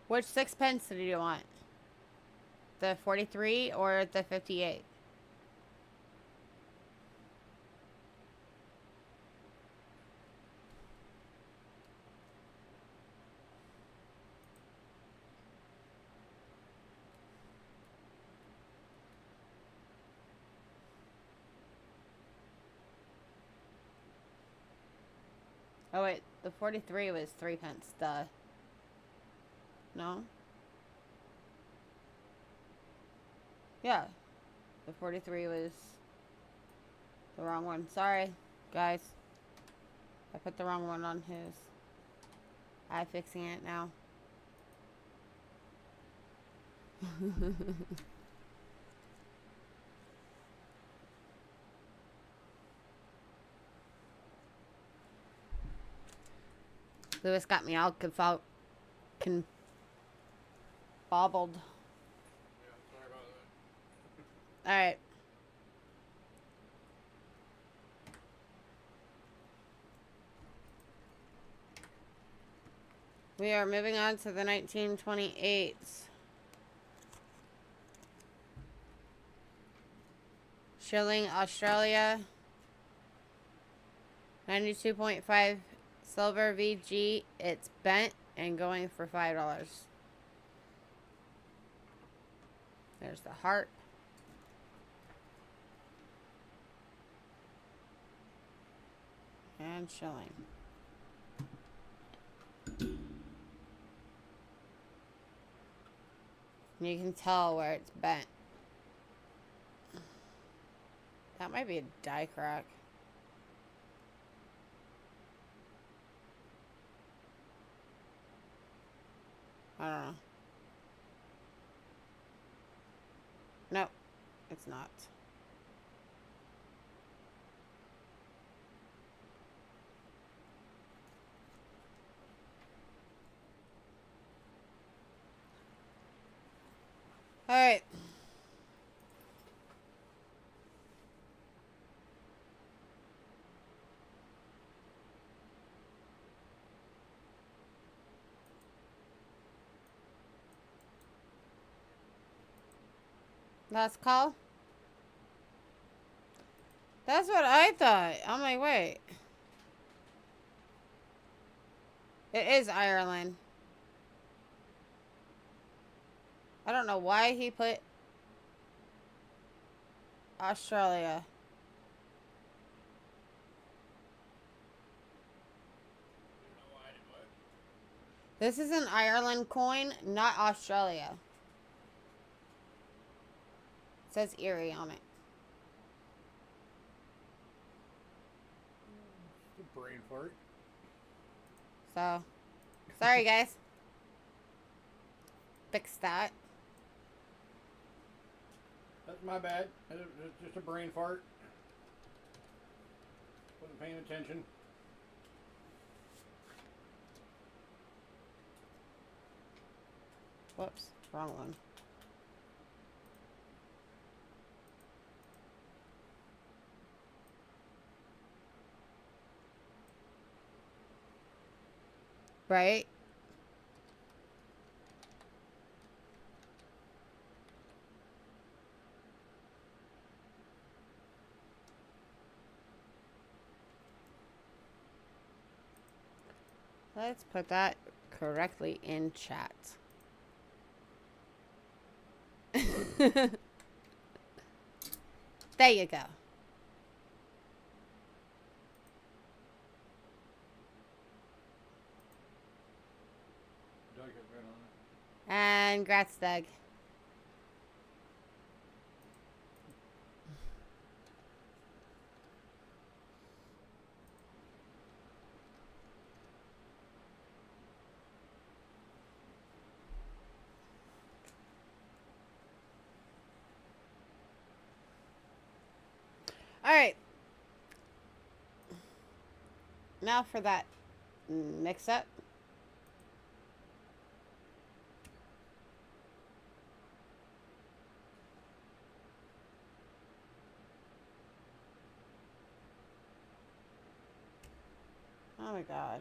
Which 6 pence did you want? The 43 or the 58? Oh wait, the 43 was 3 pence, duh. No? Yeah. The 43 was the wrong one. Sorry, guys. I put the wrong one on his. I'm fixing it now. Lewis got me all bobbled. Yeah, sorry about that. Alright. We are moving on to the 1928s. Shilling Australia. 92.5 silver VG. It's bent and going for $5. There's the heart. And shilling. You can tell where it's bent. That might be a die crack. I don't know. Nope, it's not. All right. Last call? That's what I thought. I'm like, wait. It is Ireland. I don't know why he put Australia. This is an Ireland coin, not Australia. It says Erie on it. The brain fart. So, sorry guys. Fix that. That's my bad. It's just a brain fart. Wasn't paying attention. Whoops, wrong one. Right? Let's put that correctly in chat. There you go. Doug has been on it. And grats, Doug. All right. Now for that mix up. Oh my God.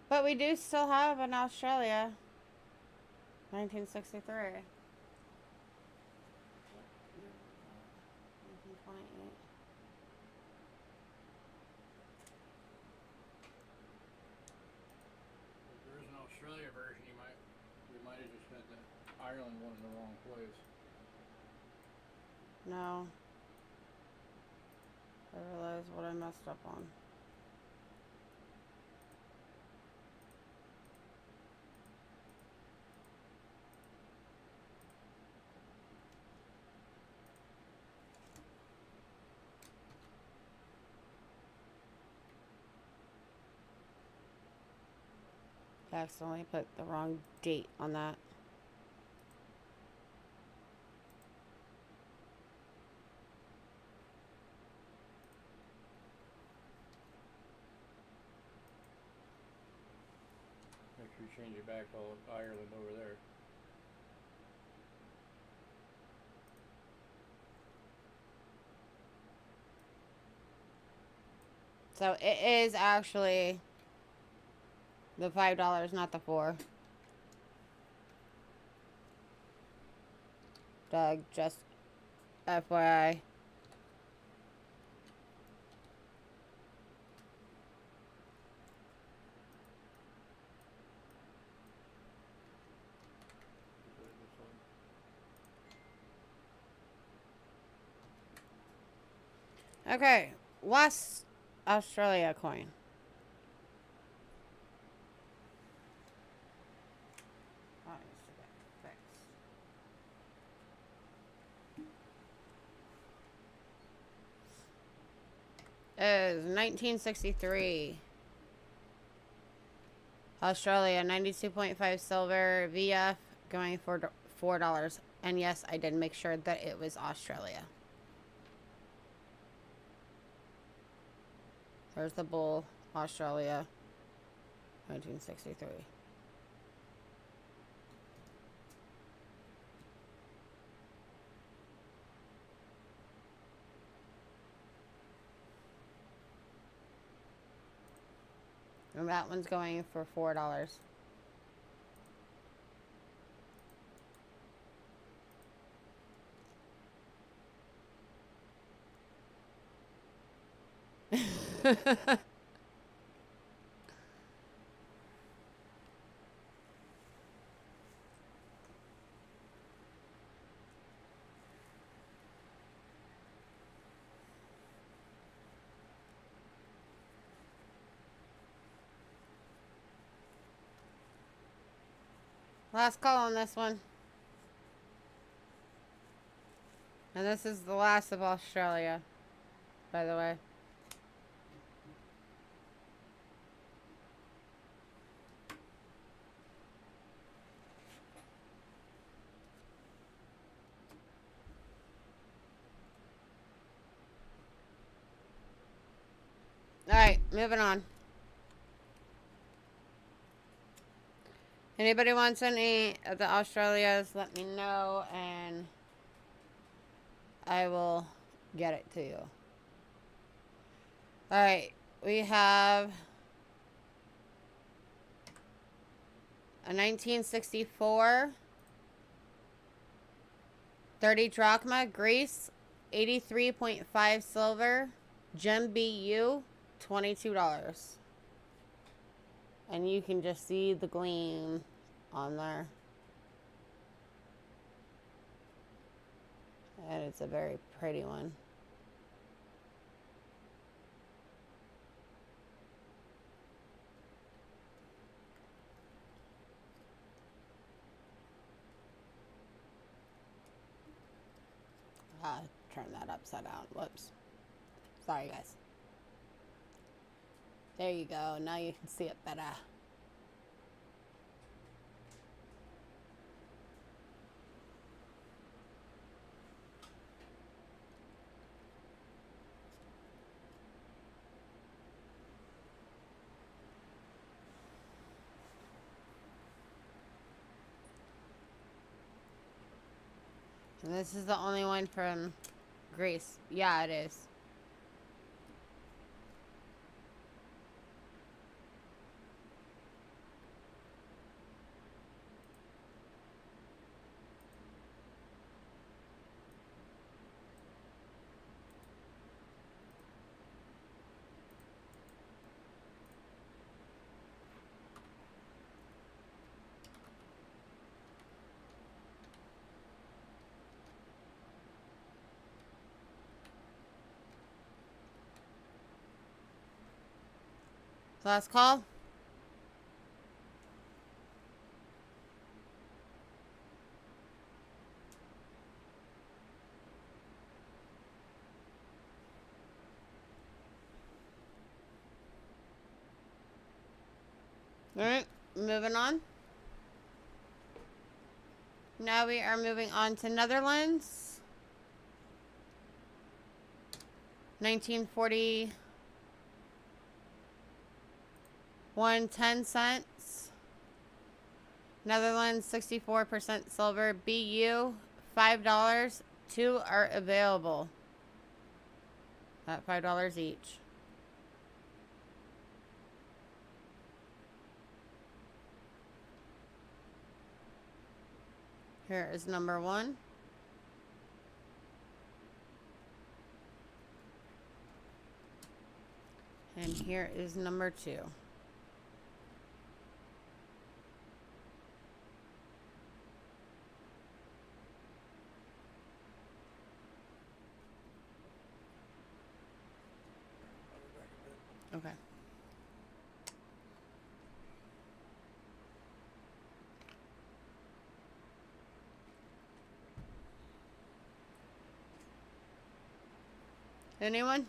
But we do still have an Australia. 1963. 1928. If there is an Australia version, we might have just had the Ireland one in the wrong place. No. I realized what I messed up on. I accidentally put the wrong date on that. Make sure you change it back to Ireland over there. So it is actually the $5, not the $4. Doug, just FYI. Okay, West Australia coin. Is 1963. Australia, 92.5 silver, VF, going for $4. And yes, I did make sure that it was Australia. There's the bull, Australia, 1963. And that one's going for $4. Last call on this one. And this is the last of Australia, by the way. Alright, moving on. Anybody wants any of the Australias, let me know and I will get it to you. Alright, we have a 1964 30 drachma, Greece, 83.5 silver, gem BU, $22. And you can just see the gleam on there. And it's a very pretty one. Turn that upside down. Whoops. Sorry, guys. There you go. Now you can see it better. And this is the only one from Greece. Yeah, it is. Last call. Alright, moving on. Now we are moving on to Netherlands. 1940. 10 cents. Netherlands, 64% silver. BU, $5. 2 are available at $5 each. Here is number 1. And here is number 2. I'll be back a bit. Okay. Anyone?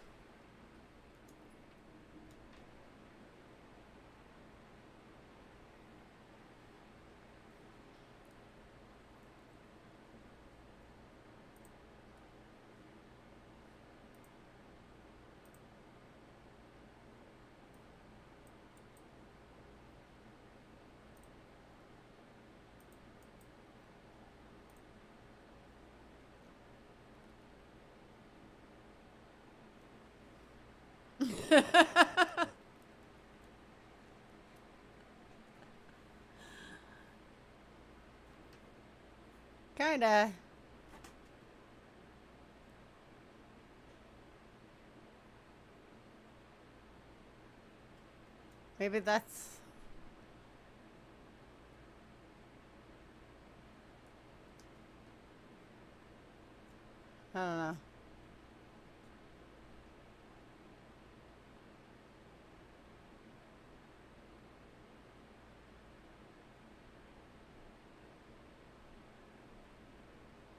Kinda. Maybe that's... I don't know.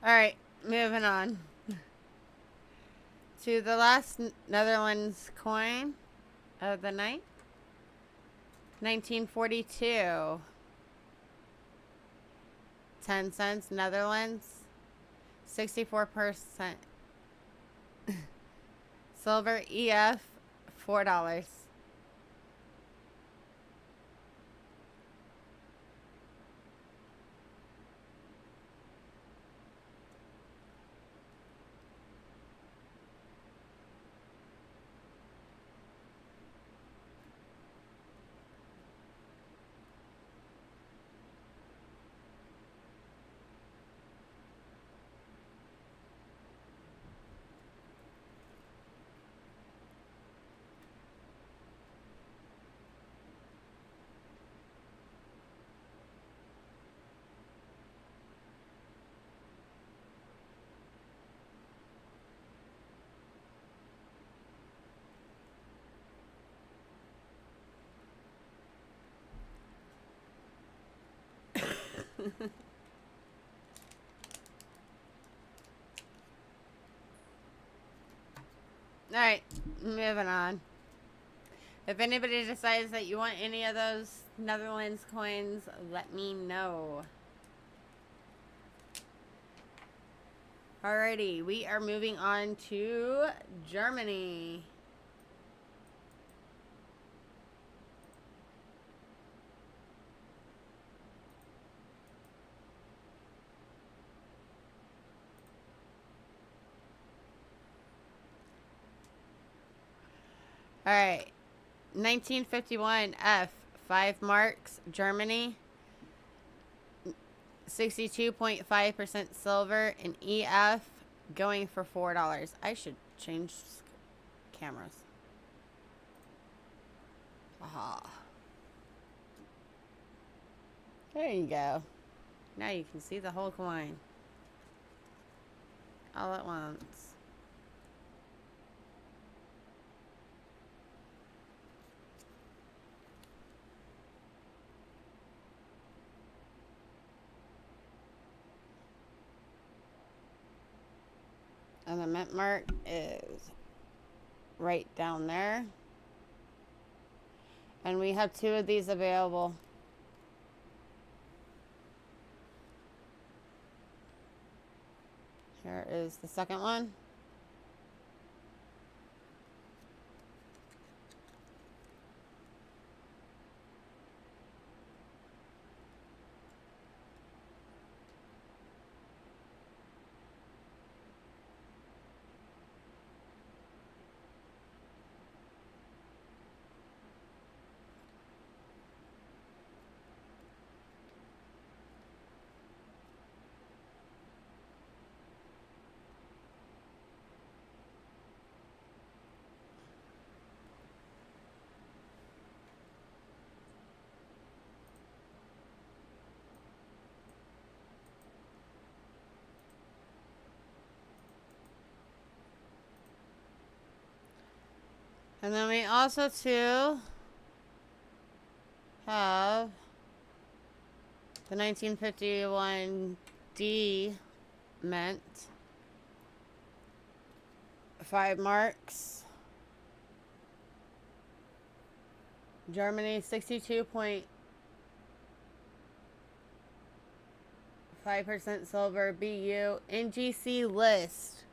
Alright, moving on. To the last Netherlands coin of the night. 1942. 10 cents, Netherlands. 64%. Silver EF, $4. Alright, moving on. If anybody decides that you want any of those Netherlands coins, let me know. Alrighty, we are moving on to Germany. Alright, 1951 F, 5 marks, Germany. 62.5% silver, and EF going for $4. I should change cameras. Aha. There you go. Now you can see the whole coin. All at once. And the mint mark is right down there. And we have 2 of these available. Here is the second one. And then we also too have the 1951 D mint. 5 marks. Germany 62.5% silver. BU NGC list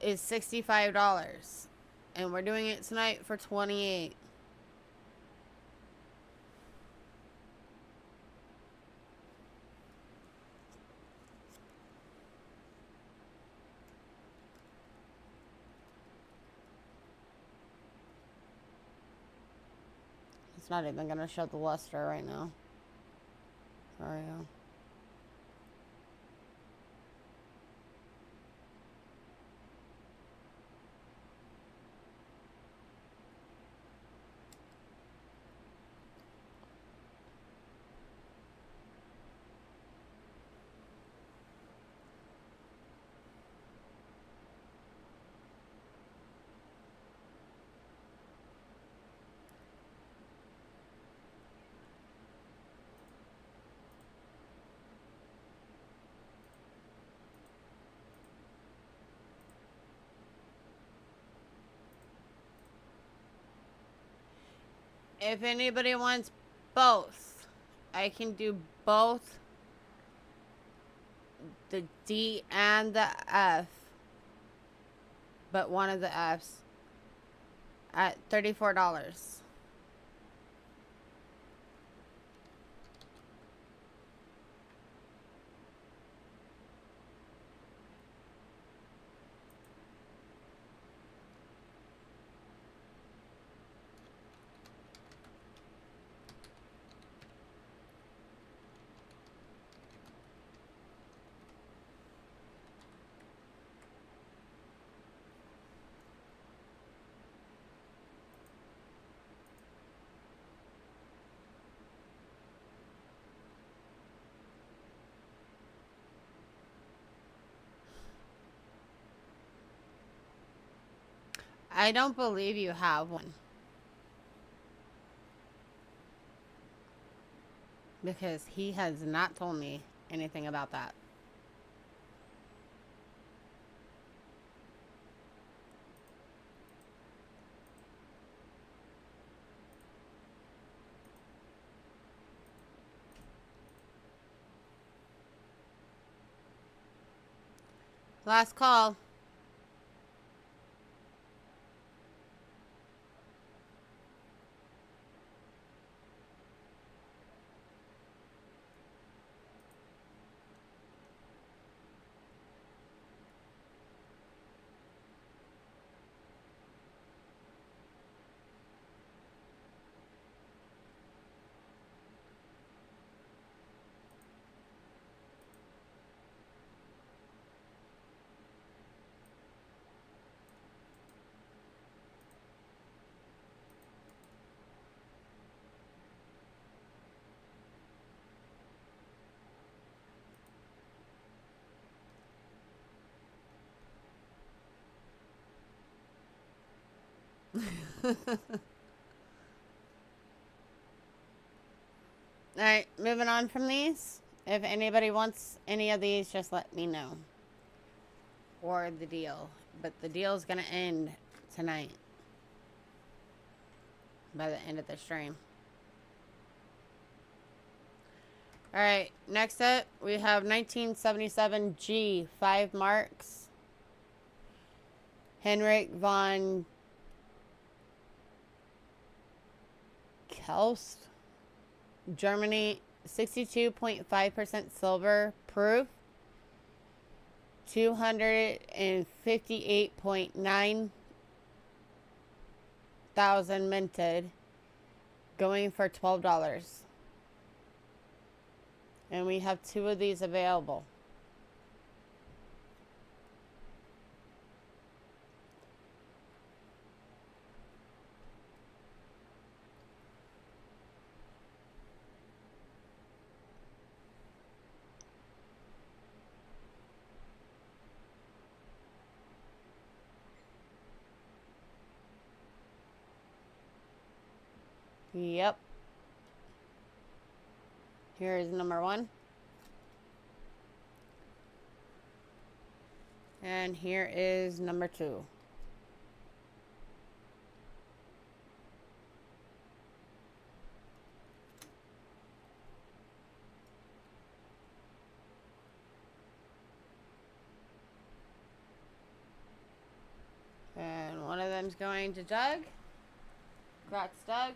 is $65. And we're doing it tonight for $28. It's not even gonna show the luster right now. Sorry. If anybody wants both, I can do both the D and the F, but one of the F's at $34. I don't believe you have one. Because he has not told me anything about that. Last call. Alright, moving on from these. If anybody wants any of these, just let me know. Or the deal. But the deal's gonna end tonight. By the end of the stream. Alright, next up, we have 1977 G, 5 marks. Henrik von Kelst. Germany, 62.5% silver proof. 258.9 thousand minted. Going for $12. And we have 2 of these available. Yep. Here is number 1. And here is number 2. And one of them's going to Doug. Congrats, Doug.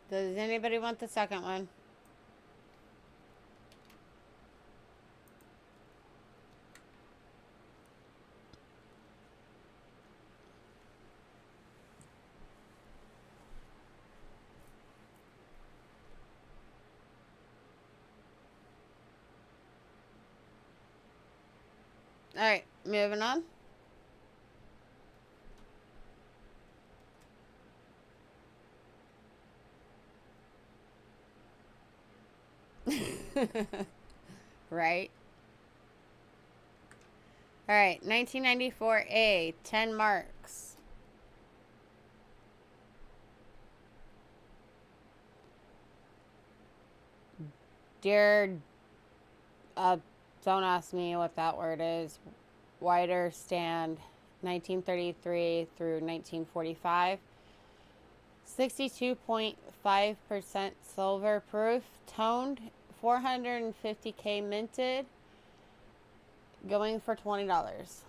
Does anybody want the second one? Alright, moving on. Right. Alright, 1994A, 10 marks. Dear, don't ask me what that word is. Wider stand, 1933 through 1945. 62.5% silver proof, toned, 450K minted, going for $20.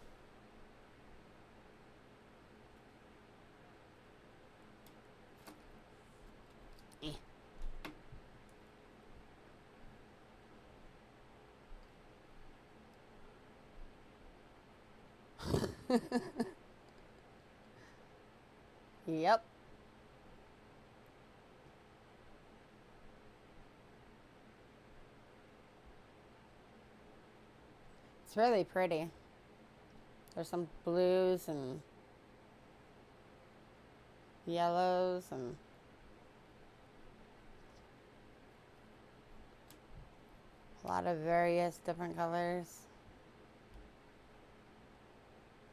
Yep. It's really pretty. There's some blues and yellows and a lot of various different colors.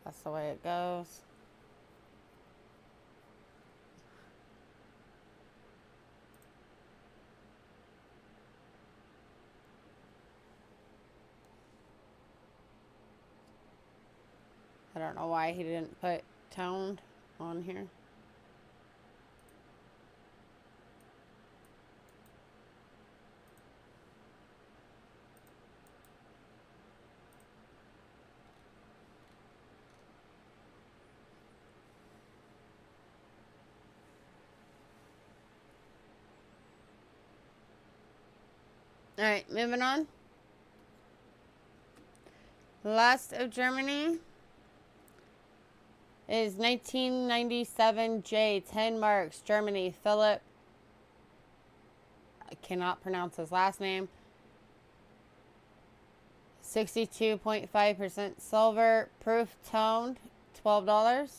That's the way it goes. I don't know why he didn't put toned on here. Alright, moving on. Last of Germany is 1997 J, 10 marks, Germany, Philip. I cannot pronounce his last name. 62.5% silver, proof toned, $12.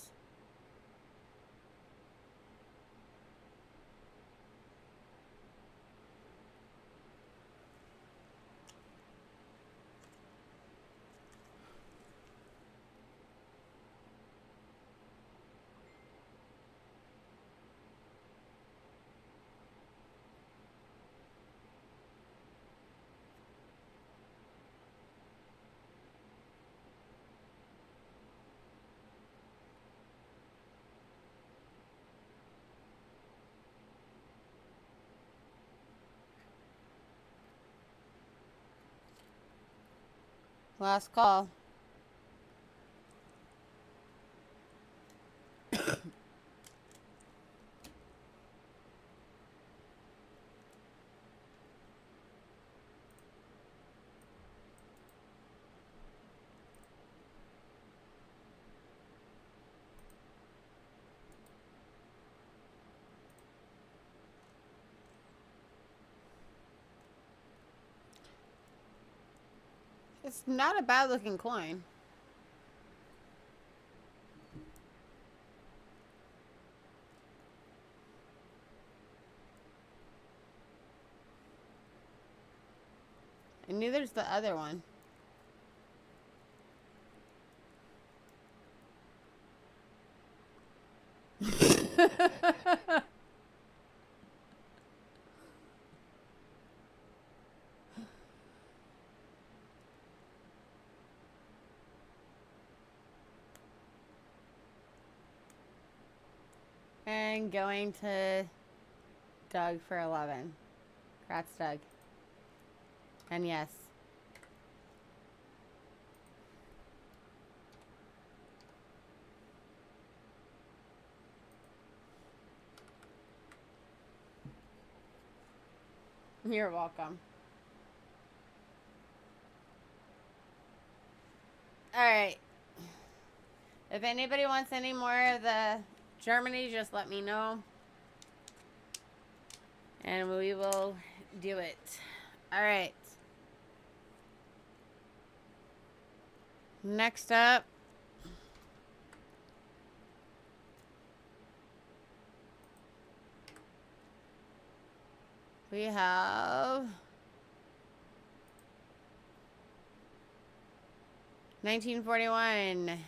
Last call. It's not a bad looking coin. And neither's the other one. And going to Doug for 11. Congrats, Doug. And yes. You're welcome. Alright. If anybody wants any more of the Germany, just let me know. And we will do it. Alright. Next up. We have 1941.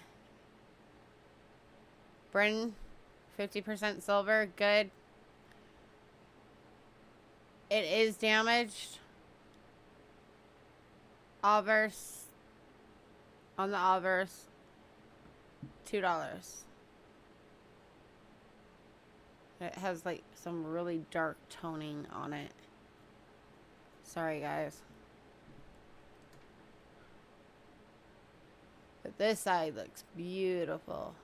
Bren, 50% silver, good. It is damaged. Obverse. On the obverse, $2. It has like some really dark toning on it. Sorry, guys. But this side looks beautiful.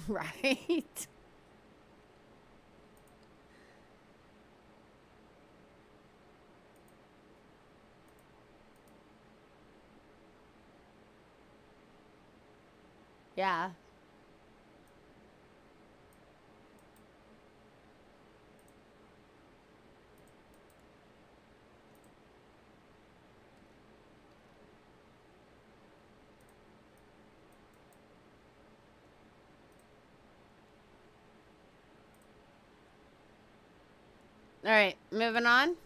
Right? Yeah. Alright, moving on.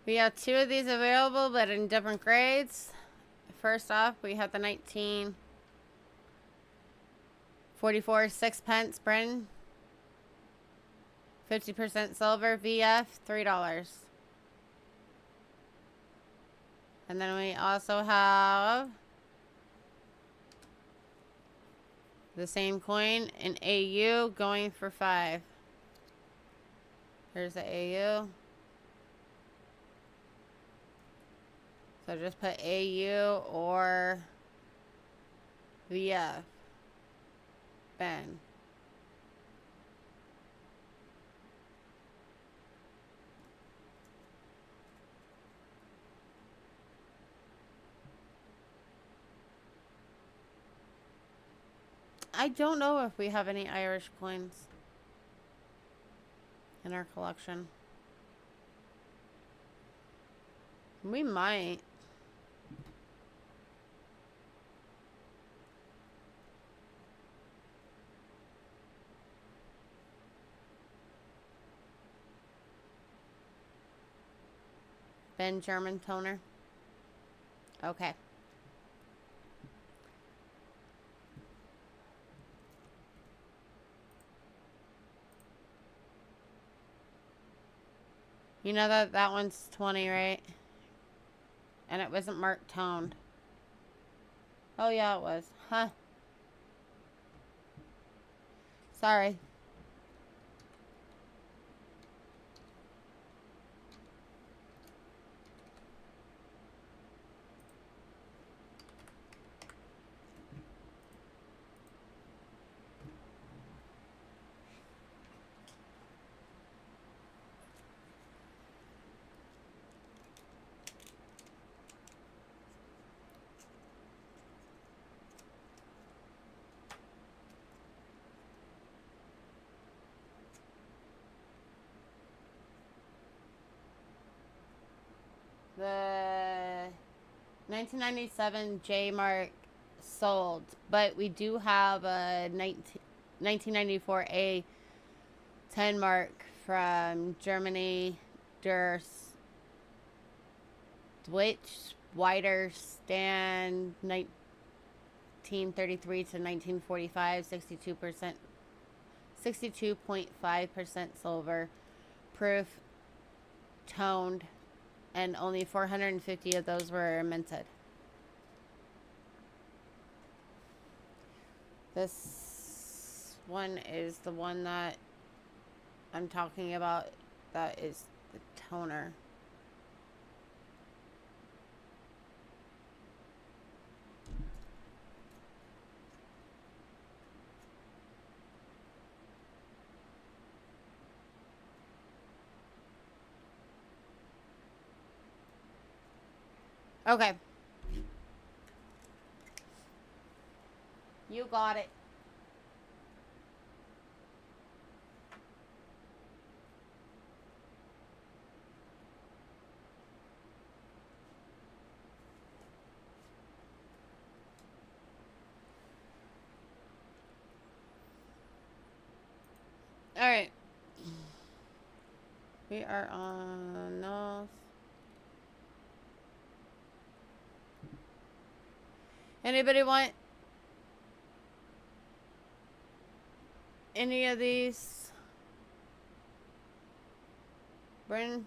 We have 2 of these available, but in different grades. First off, we have the 1944 6-pence Bren. 50% silver, VF, $3. And then we also have the same coin, an AU, going for 5. There's the AU. So just put AU or VF. Ben. I don't know if we have any Irish coins in our collection. We might. Ben German toner. Okay. You know that one's 20, right? And it wasn't marked toned. Oh yeah, it was. Huh. Sorry. 1997 J mark sold, but we do have a 1994 A 10 mark from Germany, der Deutsch Wider Stand 1933 to 1945, 62%, 62.5% silver, proof, toned, and only 450 of those were minted. This one is the one that I'm talking about. That is the toner. Okay. You got it. All right. We are on no. Anybody want any of these? Bryn,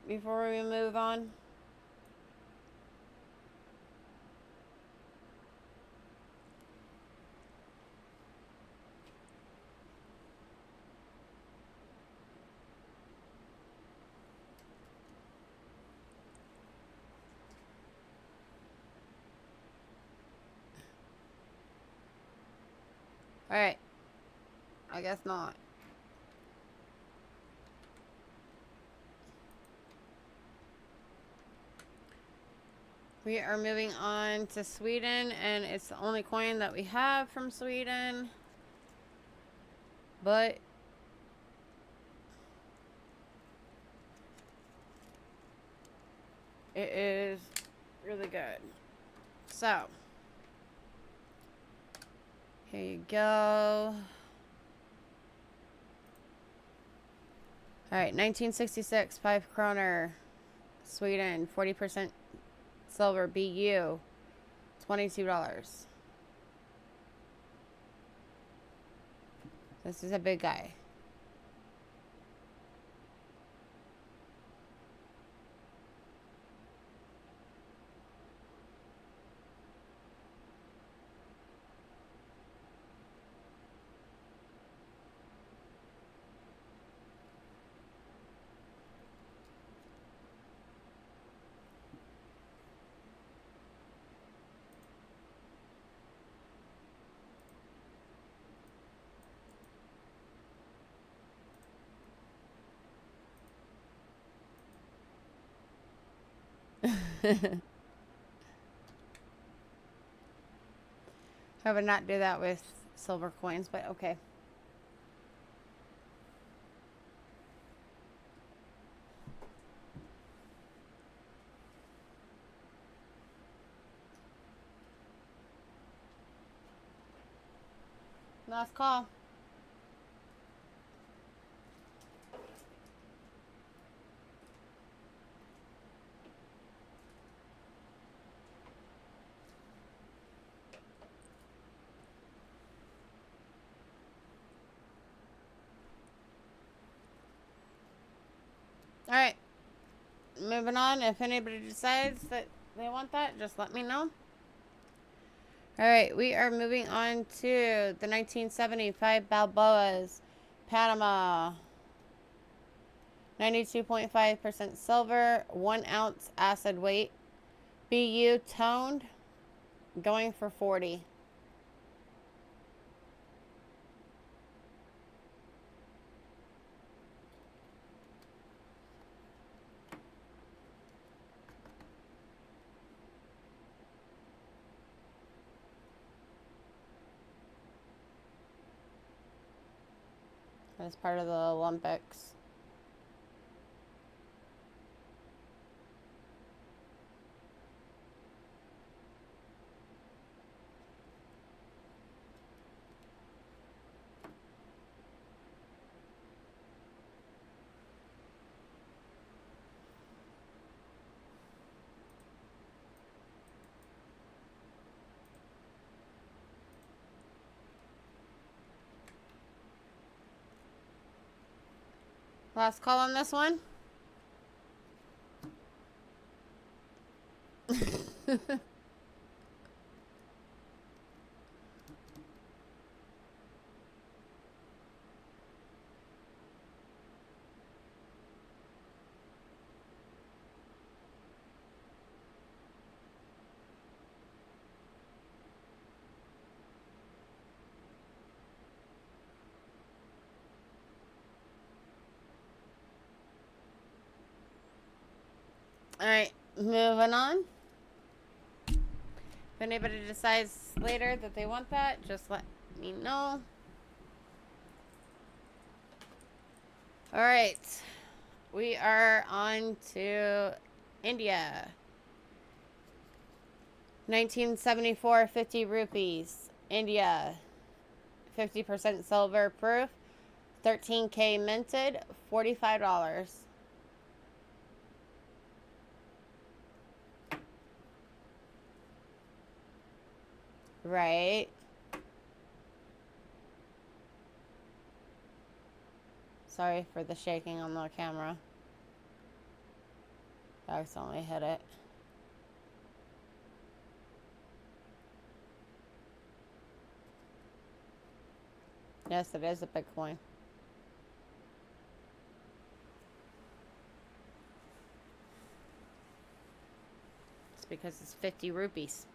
before we move on. All right. I guess not. We are moving on to Sweden, and it's the only coin that we have from Sweden. But it is really good. So, here you go. All right, 1966, 5 kroner, Sweden, 40% silver, BU, $22. This is a big guy. I would not do that with silver coins, but okay. Last call. All right. Moving on. If anybody decides that they want that, just let me know. All right. We are moving on to the 1975 Balboas, Panama. 92.5% silver, 1 ounce acid weight. BU toned, going for 40. As part of the Olympics. Last call on this one. Alright, moving on. If anybody decides later that they want that, just let me know. Alright, we are on to India. 1974, 50 rupees. India, 50% silver proof, 13K minted, $45. Right. Sorry for the shaking on the camera. I accidentally hit it. Yes, it is a big coin. It's because it's 50 rupees.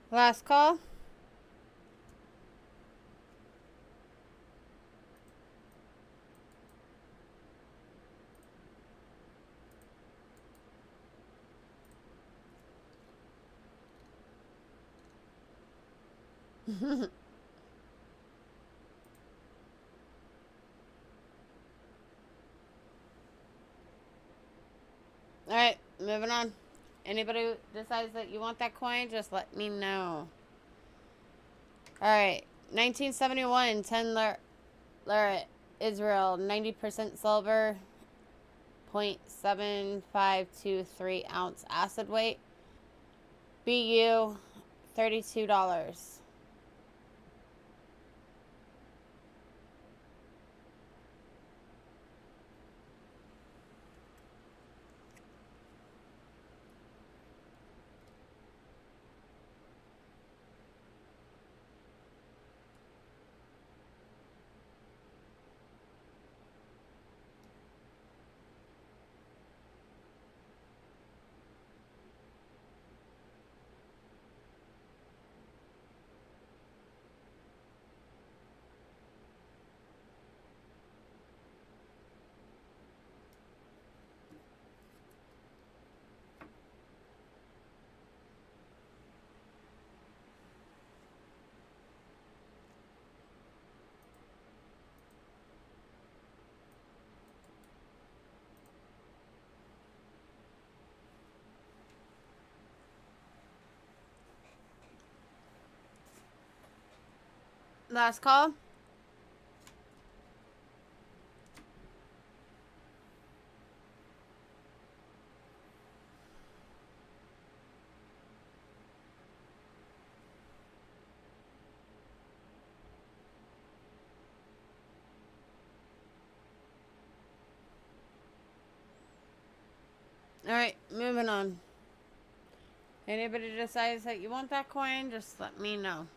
Last call. Alright, moving on. Anybody who decides that you want that coin, just let me know. Alright, 1971, 10 lira, Israel, 90% silver, 0.7523 ounce acid weight. BU, $32. Last call. Alright, moving on. Anybody decides that you want that coin, just let me know.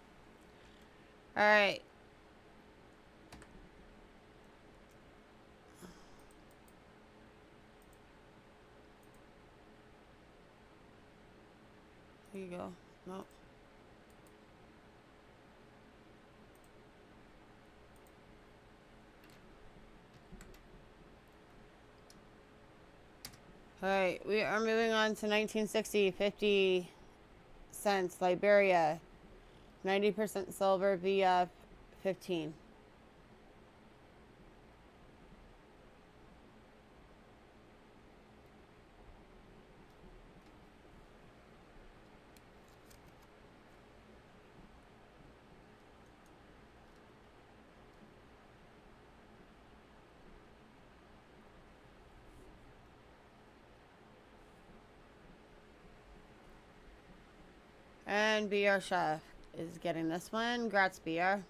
Alright. Here you go. Nope. Alright, we are moving on to 1960, 50 cents, Liberia. 90% silver, VF, 15. And BR Chef is getting this one. Grats, BR.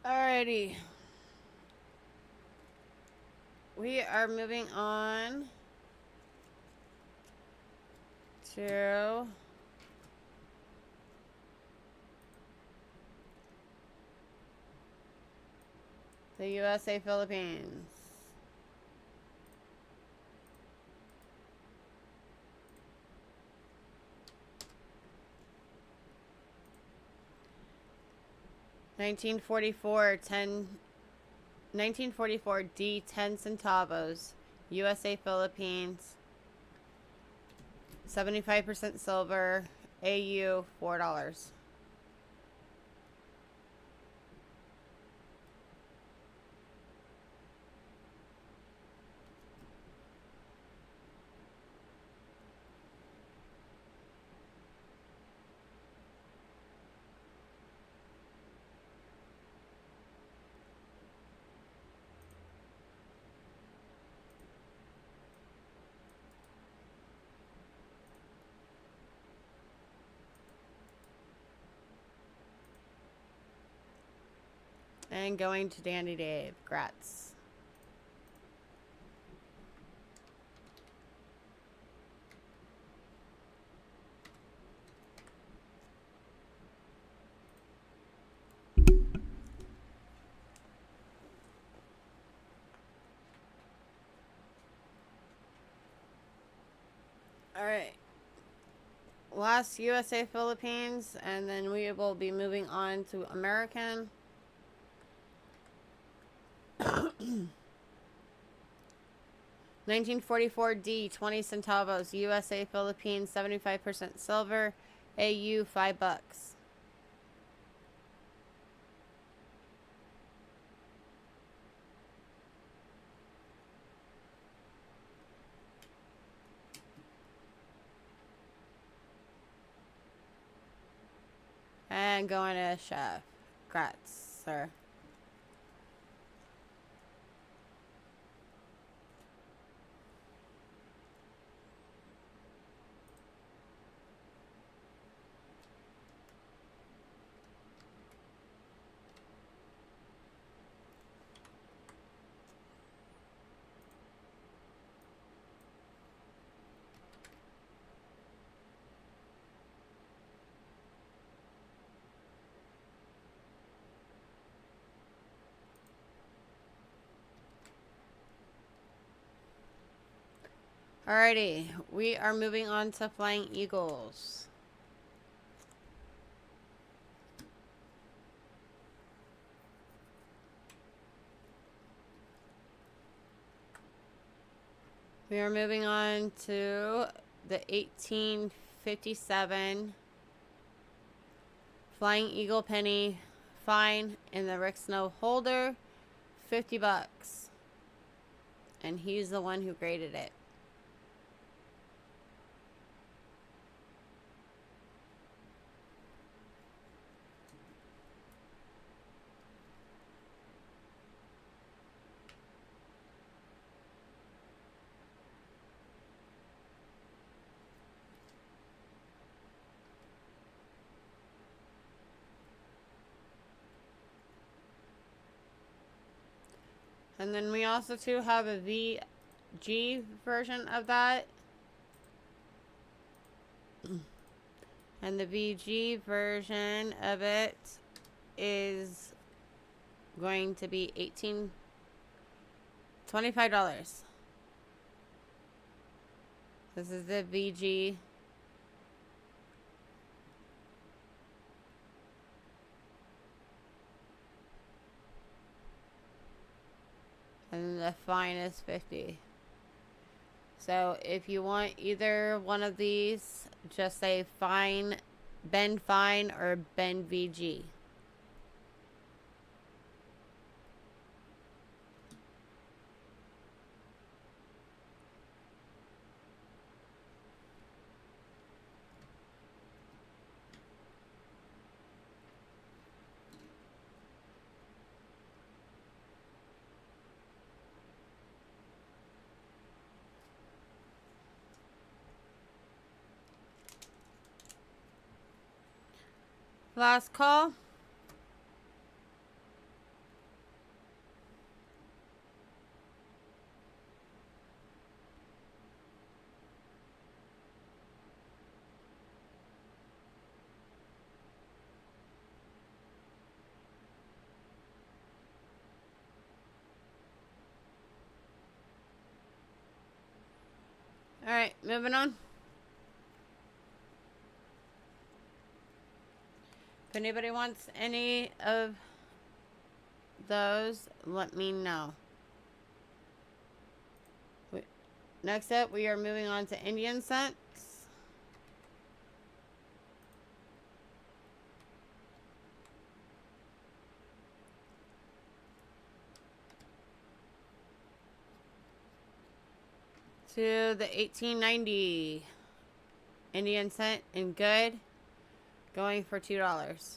Alrighty. We are moving on to the USA Philippines. $1944 D 10 centavos. USA Philippines. 75% silver. AU $4. And going to Dandy Dave. Grats. Alright. Last USA Philippines, and then we will be moving on to American. $1944 D 20 centavos. USA Philippines. 75% silver. AU $5. And going to Chef. Grats, sir. Alrighty, we are moving on to Flying Eagles. We are moving on to the 1857 Flying Eagle penny fine in the Rick Snow holder, $50. And he's the one who graded it. And then we also too have a VG version of that. And the VG version of it is going to be $25. This is the VG. And the fine is $50. So if you want either one of these, just say fine, Ben Fine, or Ben VG. Last call. All right, moving on. If anybody wants any of those, let me know. Next up, we are moving on to Indian cents. To the 1890 Indian cent in good, going for $2.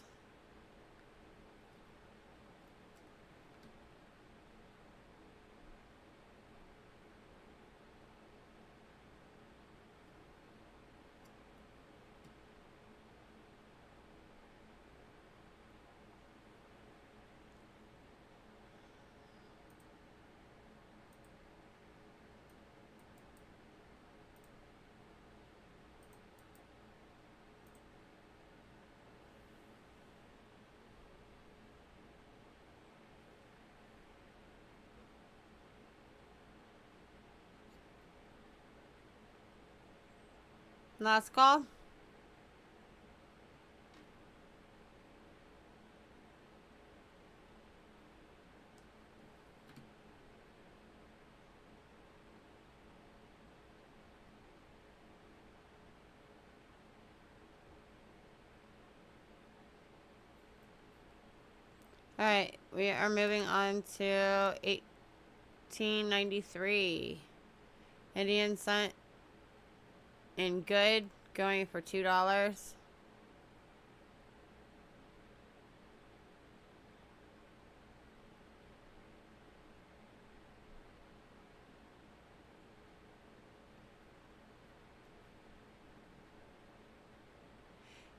Last call. Alright, we are moving on to 1893 Indian cent in good, going for $2.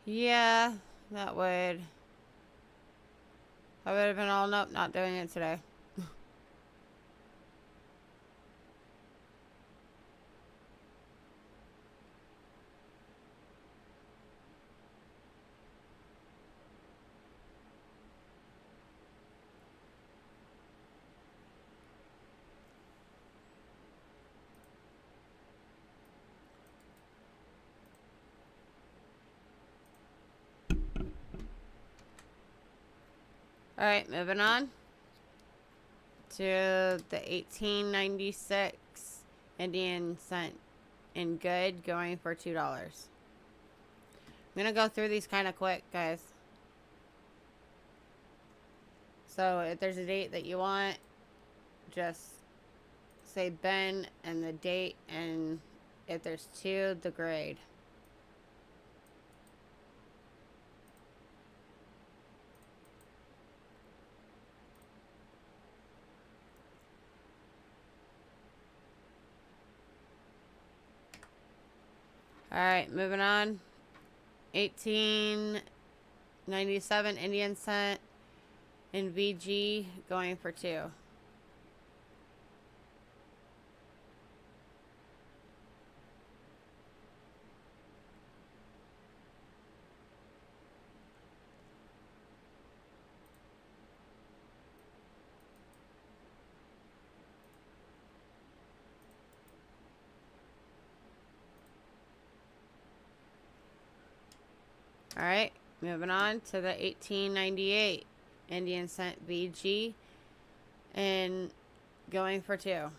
Yeah, that would... I would have been all, nope, not doing it today. Alright, moving on to the 1896 Indian cent in good, going for $2. I'm gonna go through these kind of quick, guys. So if there's a date that you want, just say Ben and the date, and if there's two, the grade. Alright, moving on. 1897 Indian cent in VG, going for $2. Alright, moving on to the 1898 Indian cent VG and going for $2.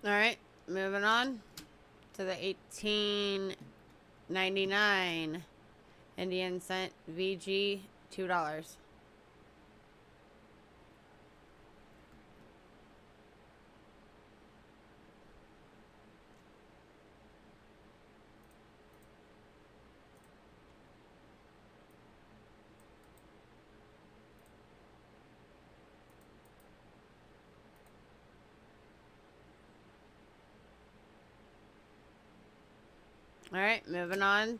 Alright, moving on to the 1899 Indian cent VG, $2. Alright, moving on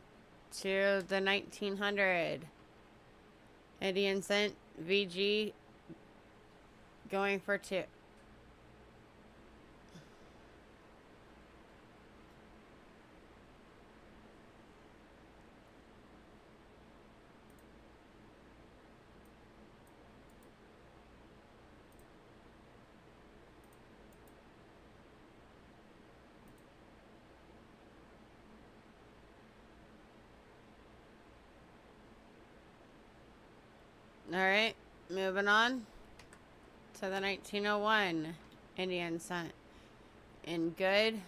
to the 1900. Indian cent VG going for 2. Alright, moving on to the 1901 Indian cent. In good,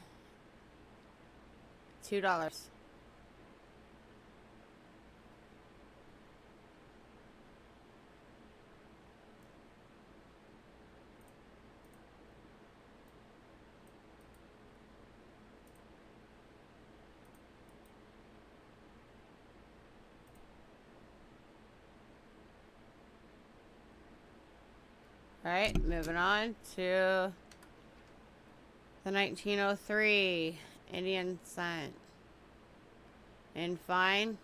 $2. Alright, moving on to the 1903 Indian cent. In fine,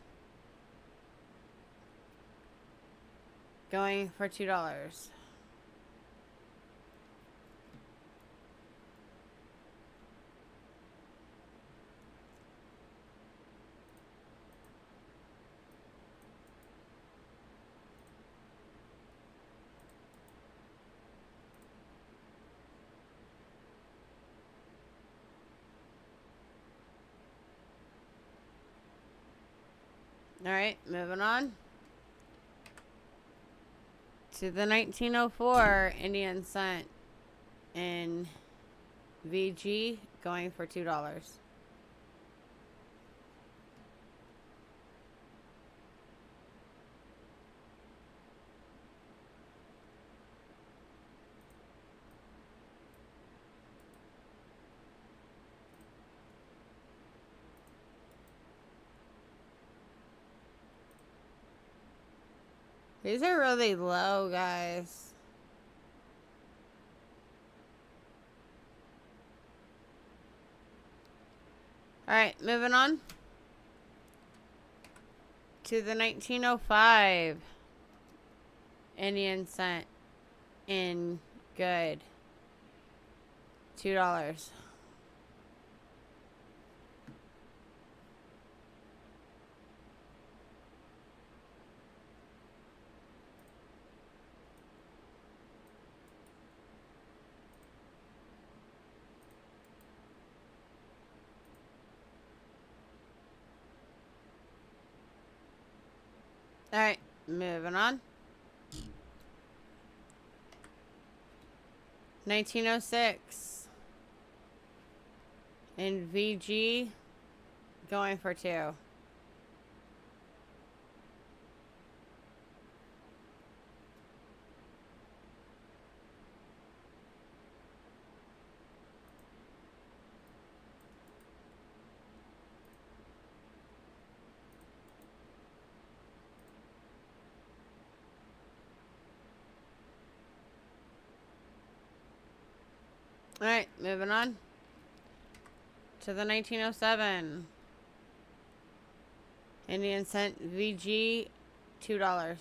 going for $2. Alright, moving on to the 1904 Indian cent in VG going for $2. These are really low, guys. Alright, moving on to the 1905 Indian cent in good, $2. Alright, moving on. 1906 in VG going for 2. Alright, moving on to the 1907 Indian cent VG, $2.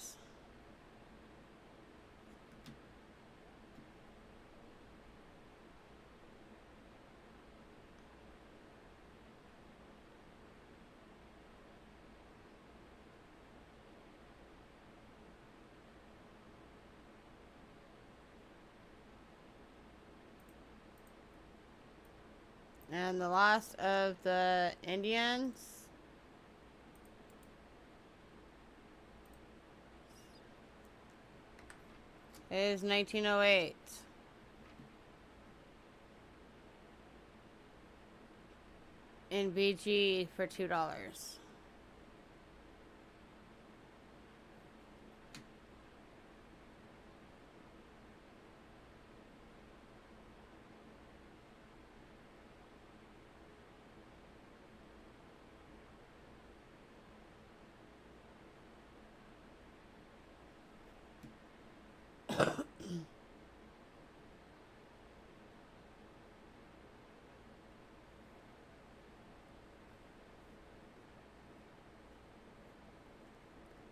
And the last of the Indians is 1908. In BG for $2.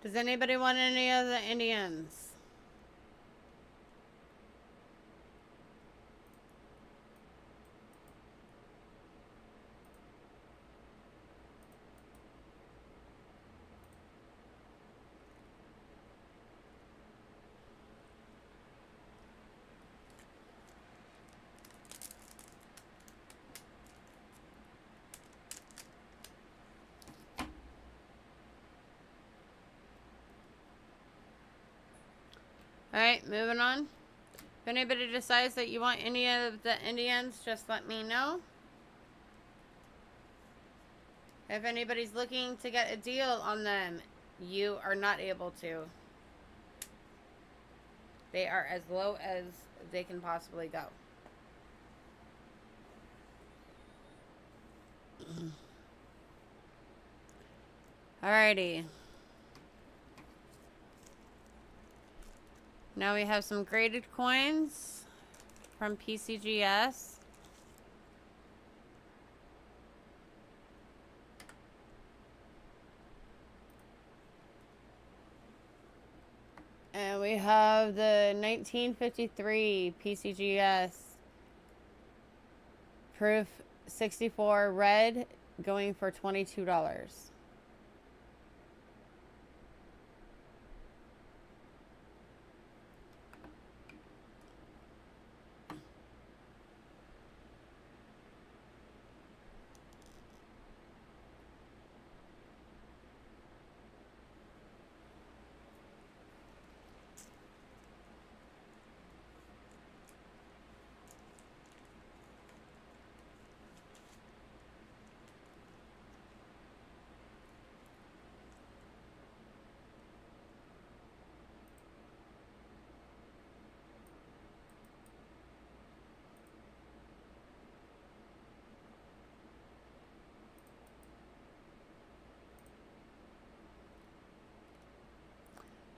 Does anybody want any of the Indians? Alright, moving on. If anybody decides that you want any of the Indians, just let me know. If anybody's looking to get a deal on them, you are not able to. They are as low as they can possibly go. Alrighty. Now we have some graded coins from PCGS. And we have the 1953 PCGS Proof 64 red going for $22.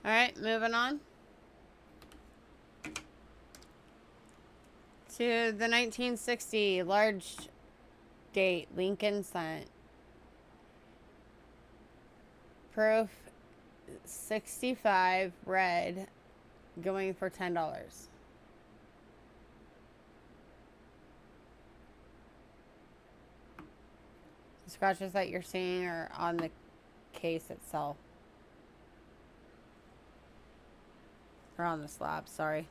Alright, moving on to the 1960 large date Lincoln cent. Proof 65 red going for $10. The scratches that you're seeing are on the case itself. Or on the slab, sorry.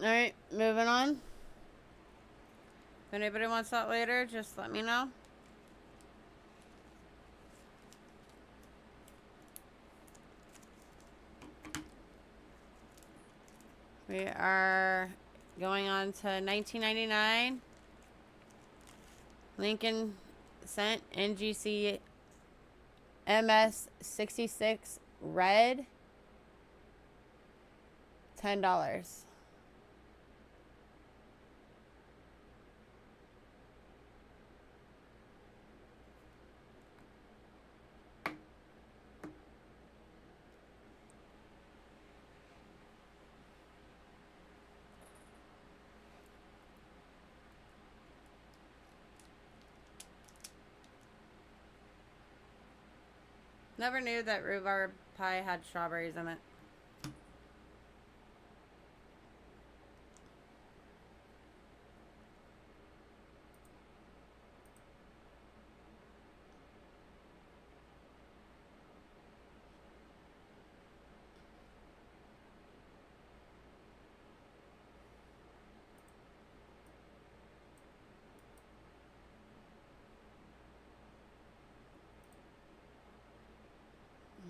Alright, moving on. If anybody wants that later, just let me know. We are going on to 1999. Lincoln cent NGC MS 66 red. $10. Never knew that rhubarb pie had strawberries in it.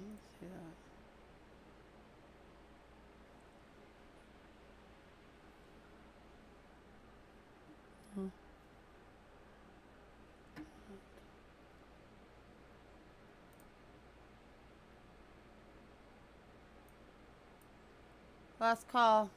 Let's see that. Last call.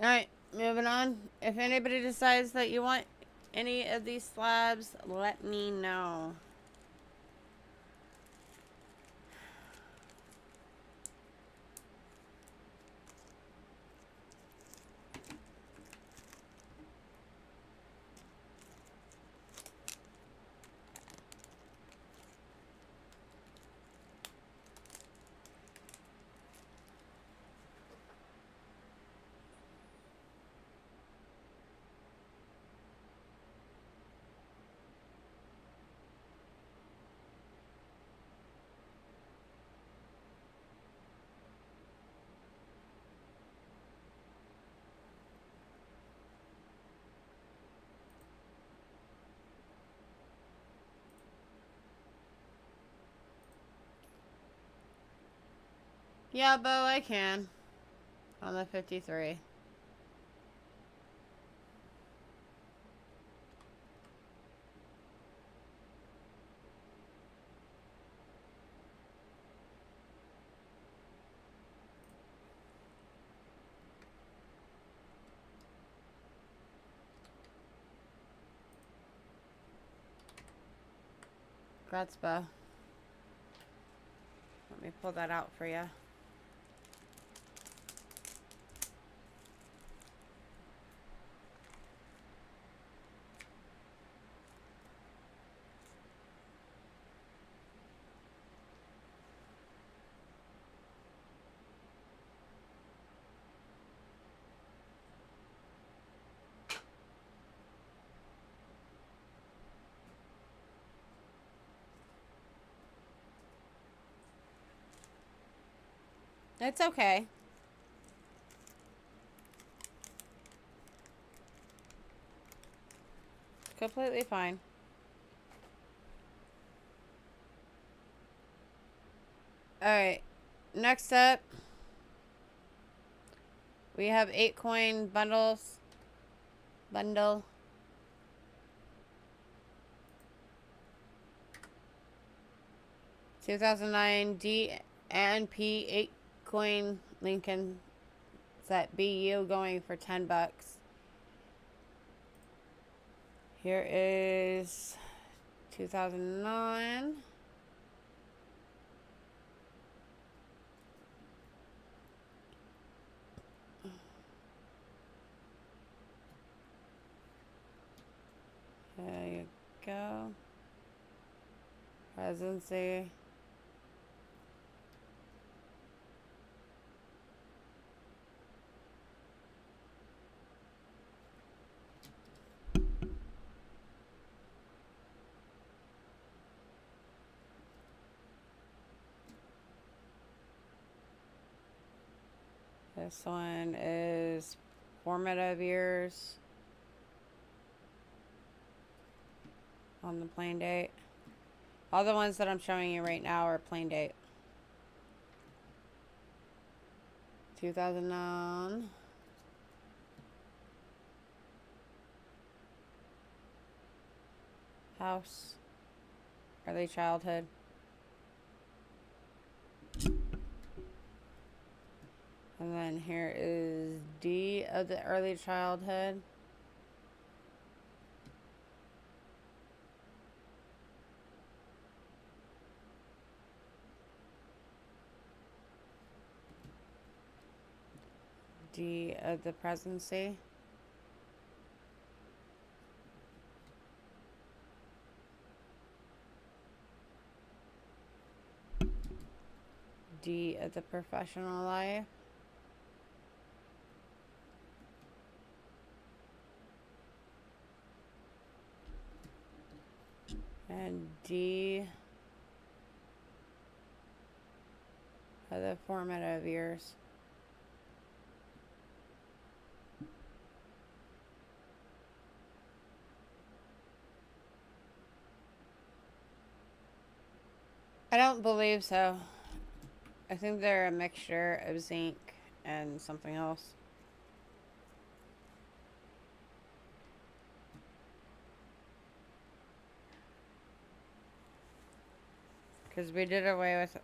Alright, moving on. If anybody decides that you want any of these slabs, let me know. Yeah, Bo, I can. On the 53. Congrats, Bo. Let me pull that out for you. It's okay. Completely fine. Alright. Next up, we have 8 coin bundles. Bundle. $2,009 D and P 8 coin Lincoln set BU going for $10. Here is 2009. There you go. Presidency. This one is formative years on the plain date. All the ones that I'm showing you right now are plain date. 2009. House. Early childhood. And then here is D of the early childhood. D of the presidency. D of the professional life. And D of the formative years. I don't believe so. I think they're a mixture of zinc and something else. Because we did away with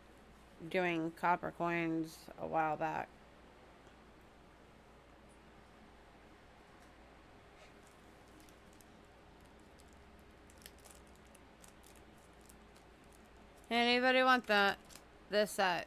doing copper coins a while back. Anybody want this set?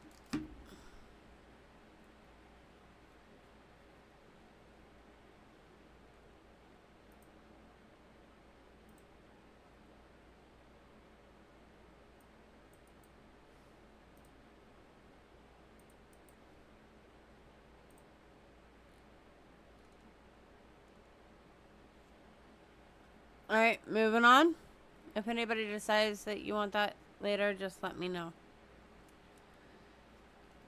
Alright, moving on. If anybody decides that you want that later, just let me know.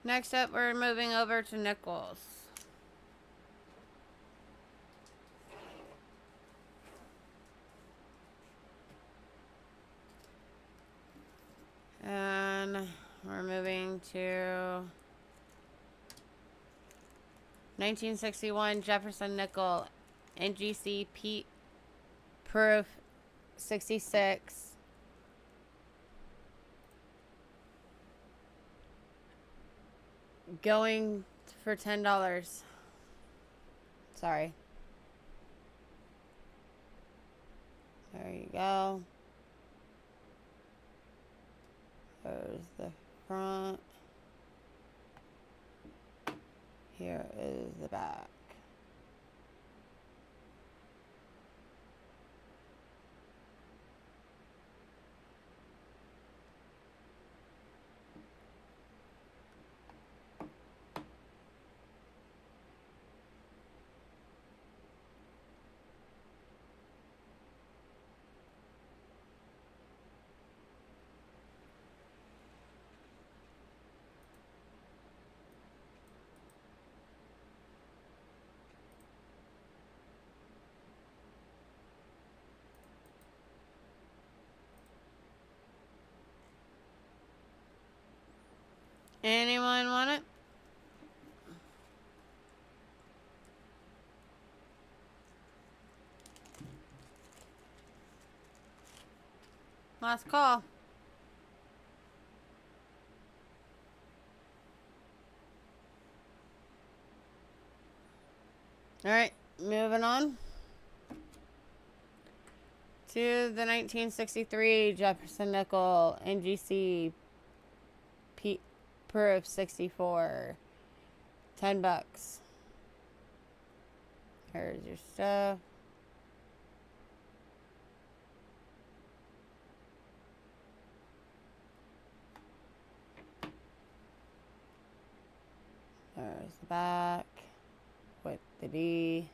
Next up, we're moving over to nickels. And we're moving to 1961 Jefferson nickel, NGC Pete proof 66. Going for $10. Sorry. There you go. There's the front. Here is the back. Anyone want it? Last call. Alright, moving on to the 1963 Jefferson nickel NGC Pete proof 64. $10. Here's your stuff. There's the back with the D.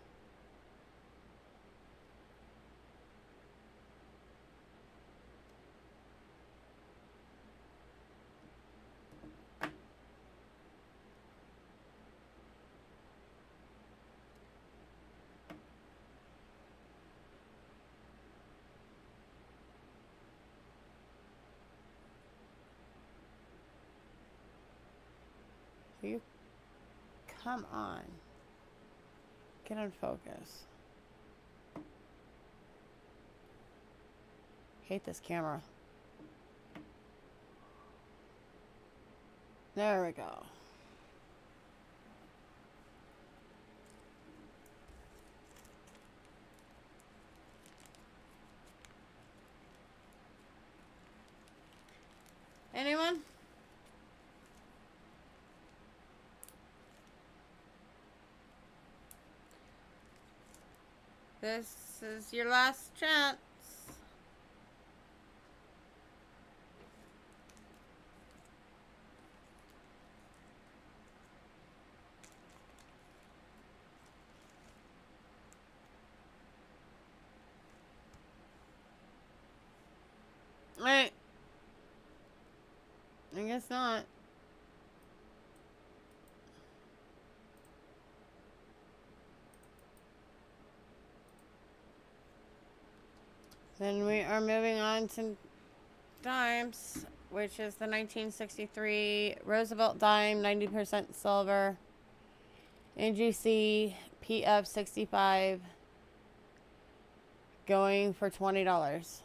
You come on. Get on focus. Hate this camera. There we go. Anyone? This is your last chance. Wait. I guess not. Then we are moving on to dimes. which is the 1963 Roosevelt dime, 90% silver. NGC PF 65 going for $20.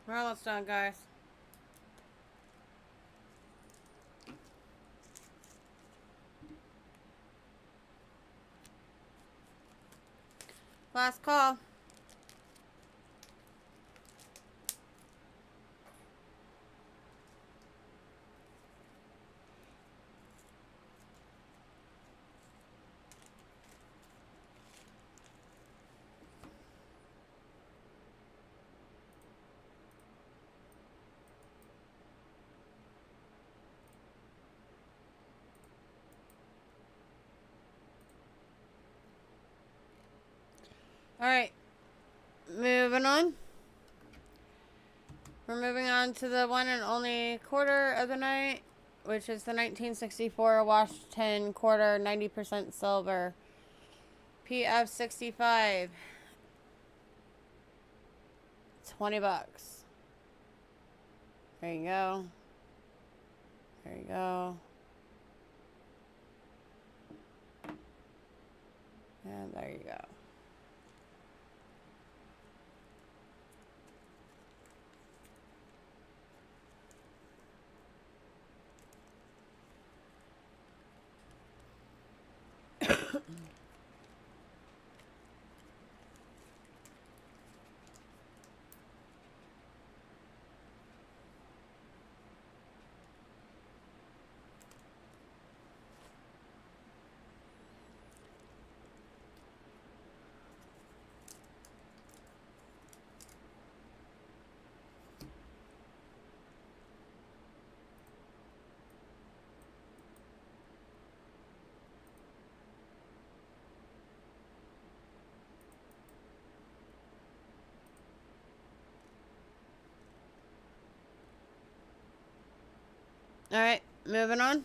We're almost done, guys. Last call. Alright. Moving on. We're moving on to the one and only quarter of the night, which is the 1964 Washington quarter, 90% silver. PF 65. $20. There you go. There you go. And there you go. Alright, moving on.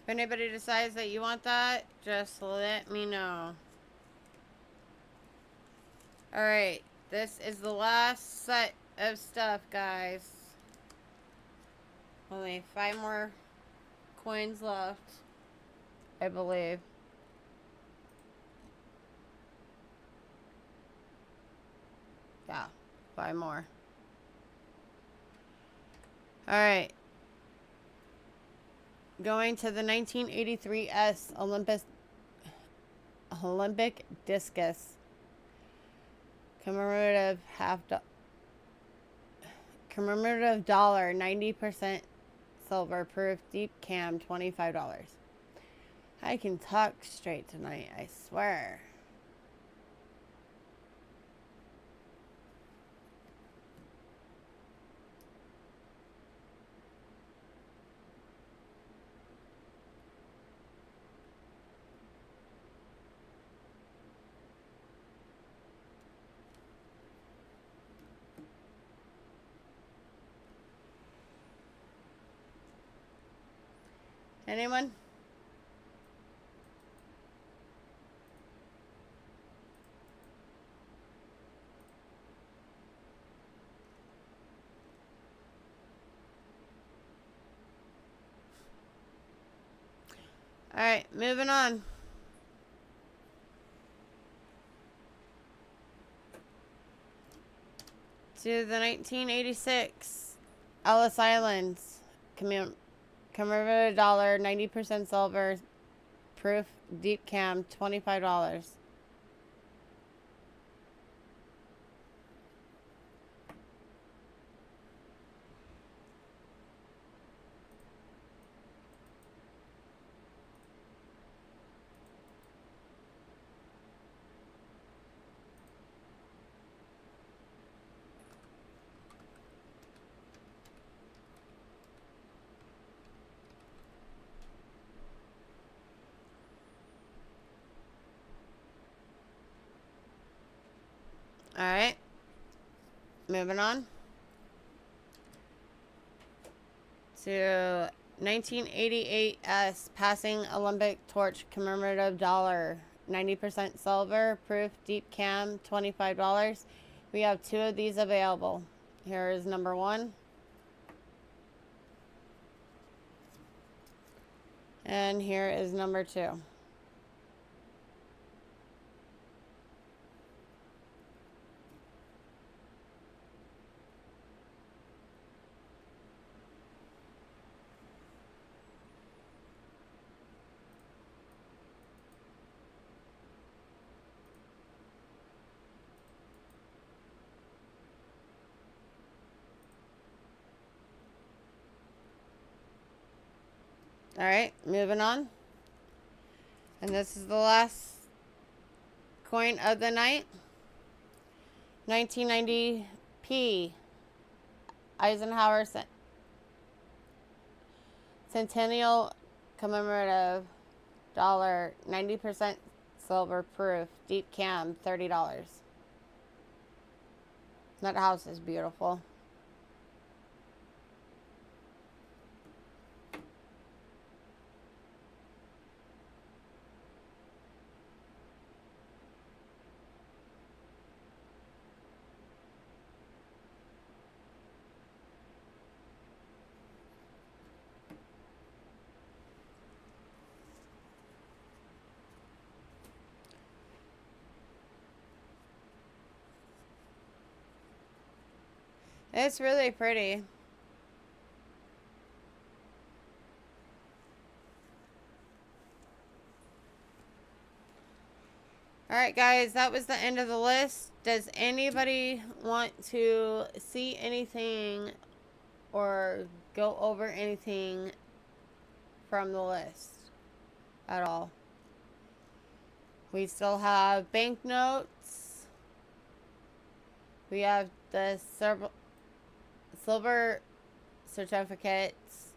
If anybody decides that you want that, just let me know. Alright, this is the last set of stuff, guys. Only 5 more coins left, I believe. Yeah, 5 more. Alright. Going to the 1983 S Olympic discus. Commemorative dollar, 90% silver proof, deep cam, $25. I can talk straight tonight, I swear. Anyone? Alright, moving on. To the 1986 Ellis Islands commemorative dollar, 90% silver proof, deep cam, $25. moving on to 1988S passing Olympic torch commemorative dollar, 90% silver, proof, deep cam, $25. We have 2 of these available. Here is number 1. And here is number 2. Alright, moving on. And this is the last coin of the night. 1990p Eisenhower Centennial commemorative dollar, 90% silver proof, deep cam, $30. That house is beautiful. It's really pretty. Alright guys, that was the end of the list. Does anybody want to see anything or go over anything from the list at all? We still have banknotes. We have the silver certificates.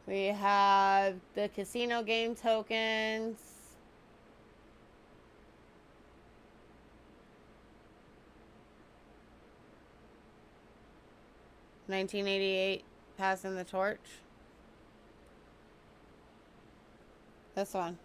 We have the casino game tokens. $1988 passing the torch. This one.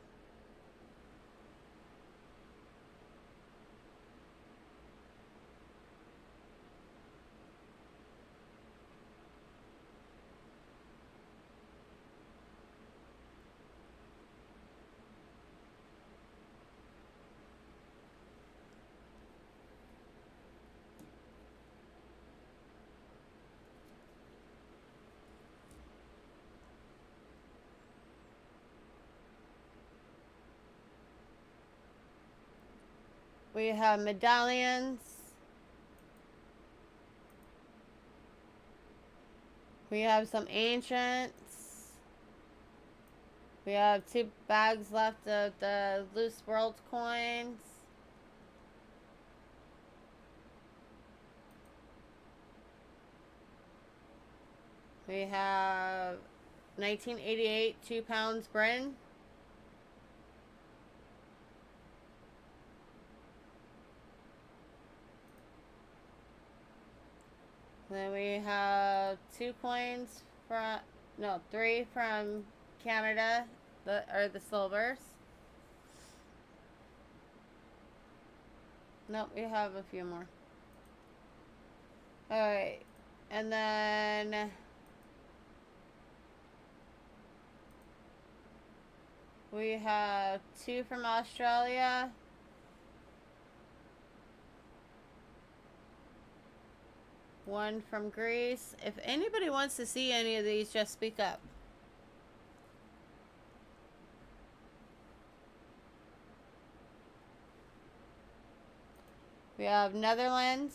We have medallions. We have some ancients. We have 2 bags left of the loose world coins. We have 1988 2 pounds Bryn. Then we have 2 coins from, no, 3 from Canada, the silvers. Nope, we have a few more. Alright, and then we have 2 from Australia. One from Greece. If anybody wants to see any of these, just speak up. We have Netherlands.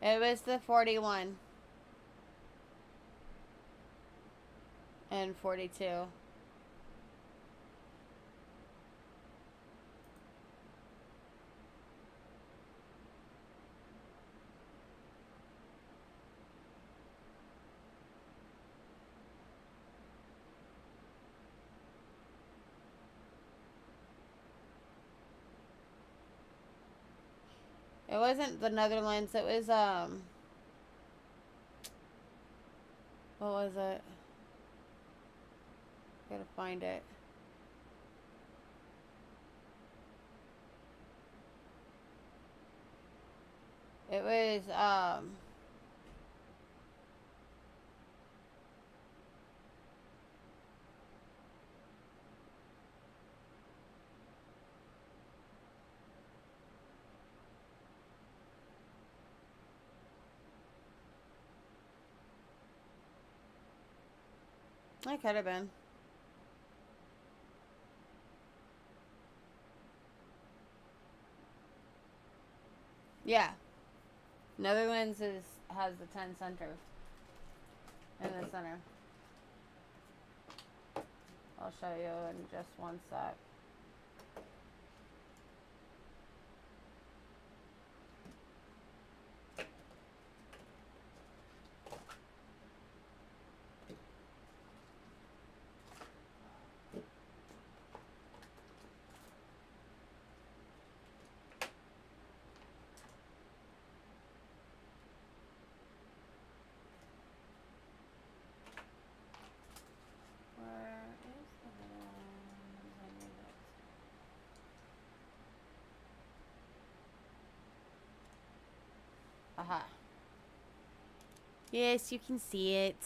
It was the 41 and 42. It wasn't the Netherlands. It was, what was it? Gotta find it. It was, it could have been. Yeah. Netherlands has the 10 center in the center. I'll show you in just one sec. Where is the I need it. Aha. Yes, you can see it.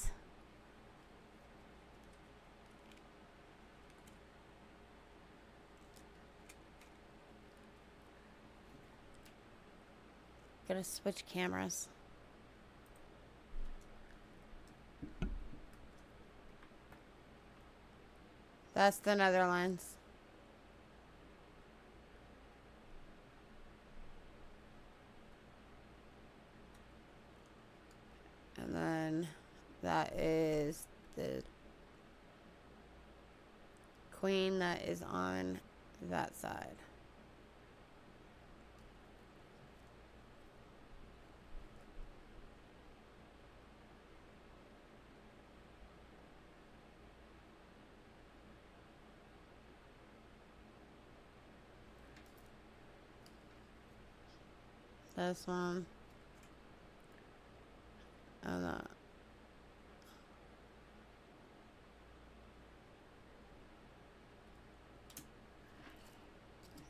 Gotta switch cameras. That's the Netherlands. And then that is the queen that is on that side. This one. And that.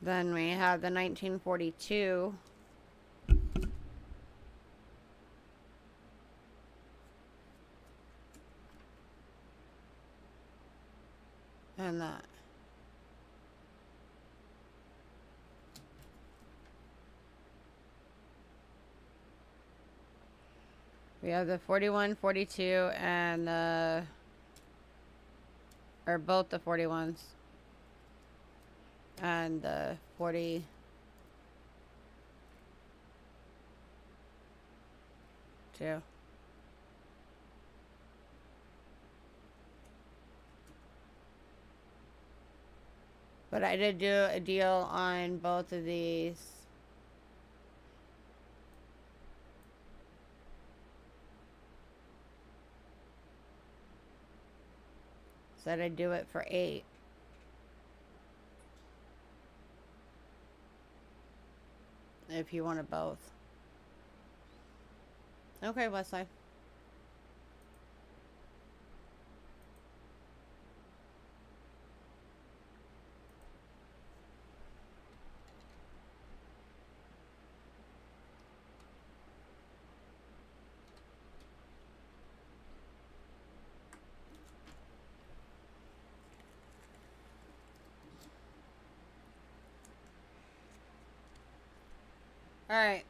Then we have the 1942. And that. We have the 41, 42, and the... or both the 41s. And the 40... two. But I did do a deal on both of these. Said I'd do it for 8. If you wanted both. Okay, Wesley. All right.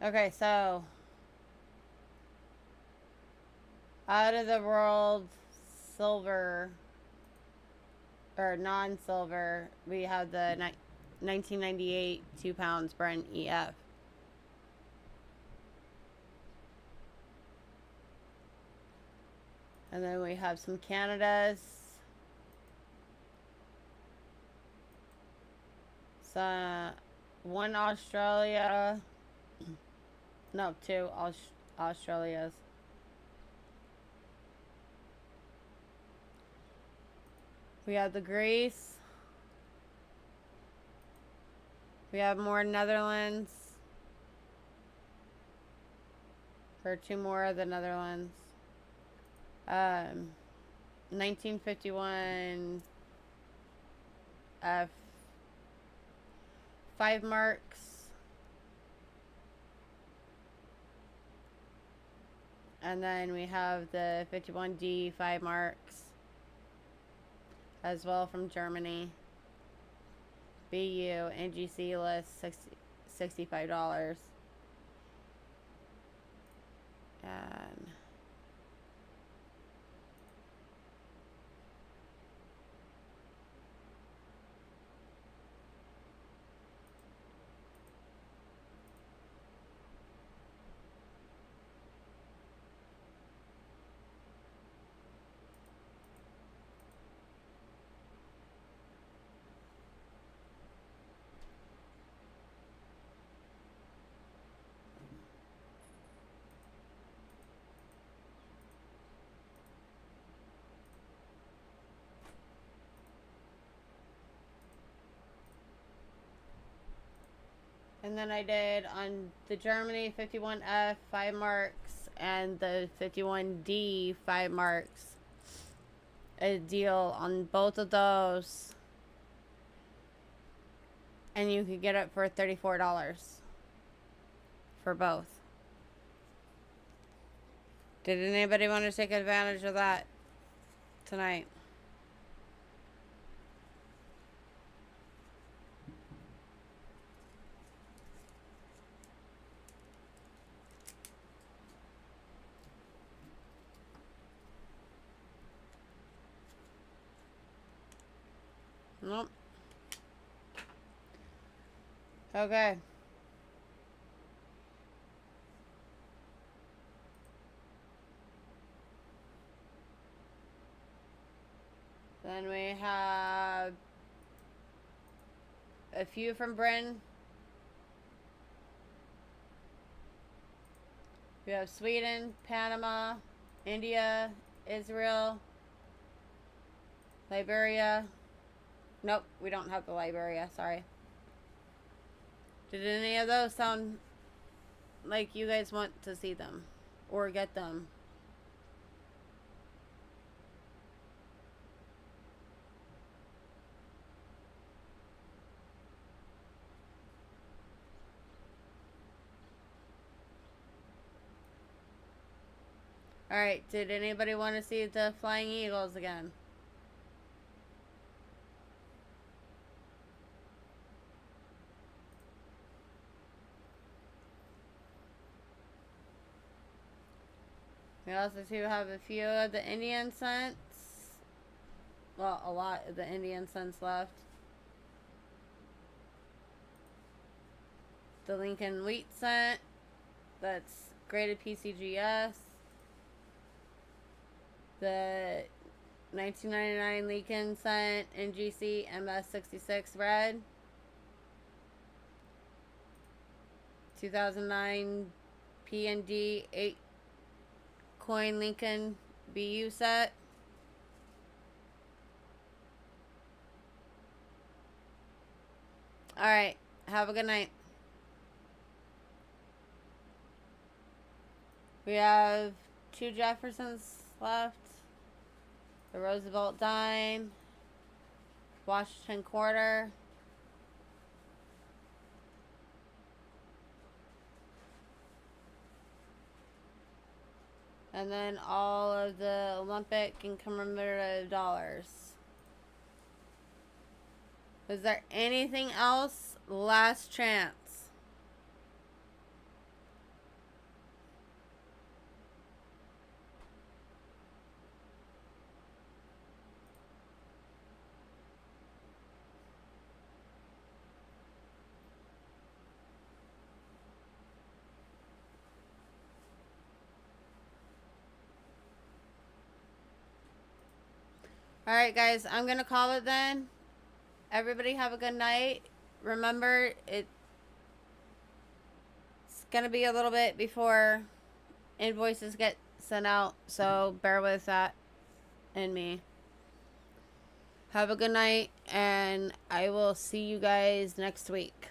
Okay, so out of the world silver or non-silver, we have the 1998 2 pounds Brent EF. And then we have some Canadas. Some, one Australia. No, two Australias. We have the Greece. We have more Netherlands. For two more of the Netherlands. 1951 F 5 marks. And then we have the 51D 5 marks as well from Germany. BU NGC list $65. And then I did on the Germany 51F 5 marks and the 51D 5 marks. A deal on both of those. And you could get it for $34 for both. Did anybody want to take advantage of that tonight? Nope. Okay. Then we have a few from Britain. We have Sweden, Panama, India, Israel, Liberia. Nope, we don't have the Liberia, sorry. Did any of those sound like you guys want to see them or get them? Alright, did anybody want to see the Flying Eagles again? We also do have a few of the Indian cents. Well, a lot of the Indian cents left. The Lincoln Wheat cent. That's graded PCGS. The 1999 Lincoln cent NGC MS66 red. 2009 PND 8 coin Lincoln BU set. Alright, have a good night. We have 2 Jeffersons left. The Roosevelt dime. Washington quarter. And then all of the Olympic and commemorative dollars. Was there anything else? Last chance. Alright, guys, I'm going to call it then. Everybody have a good night. Remember, it's going to be a little bit before invoices get sent out, so bear with that and me. Have a good night, and I will see you guys next week.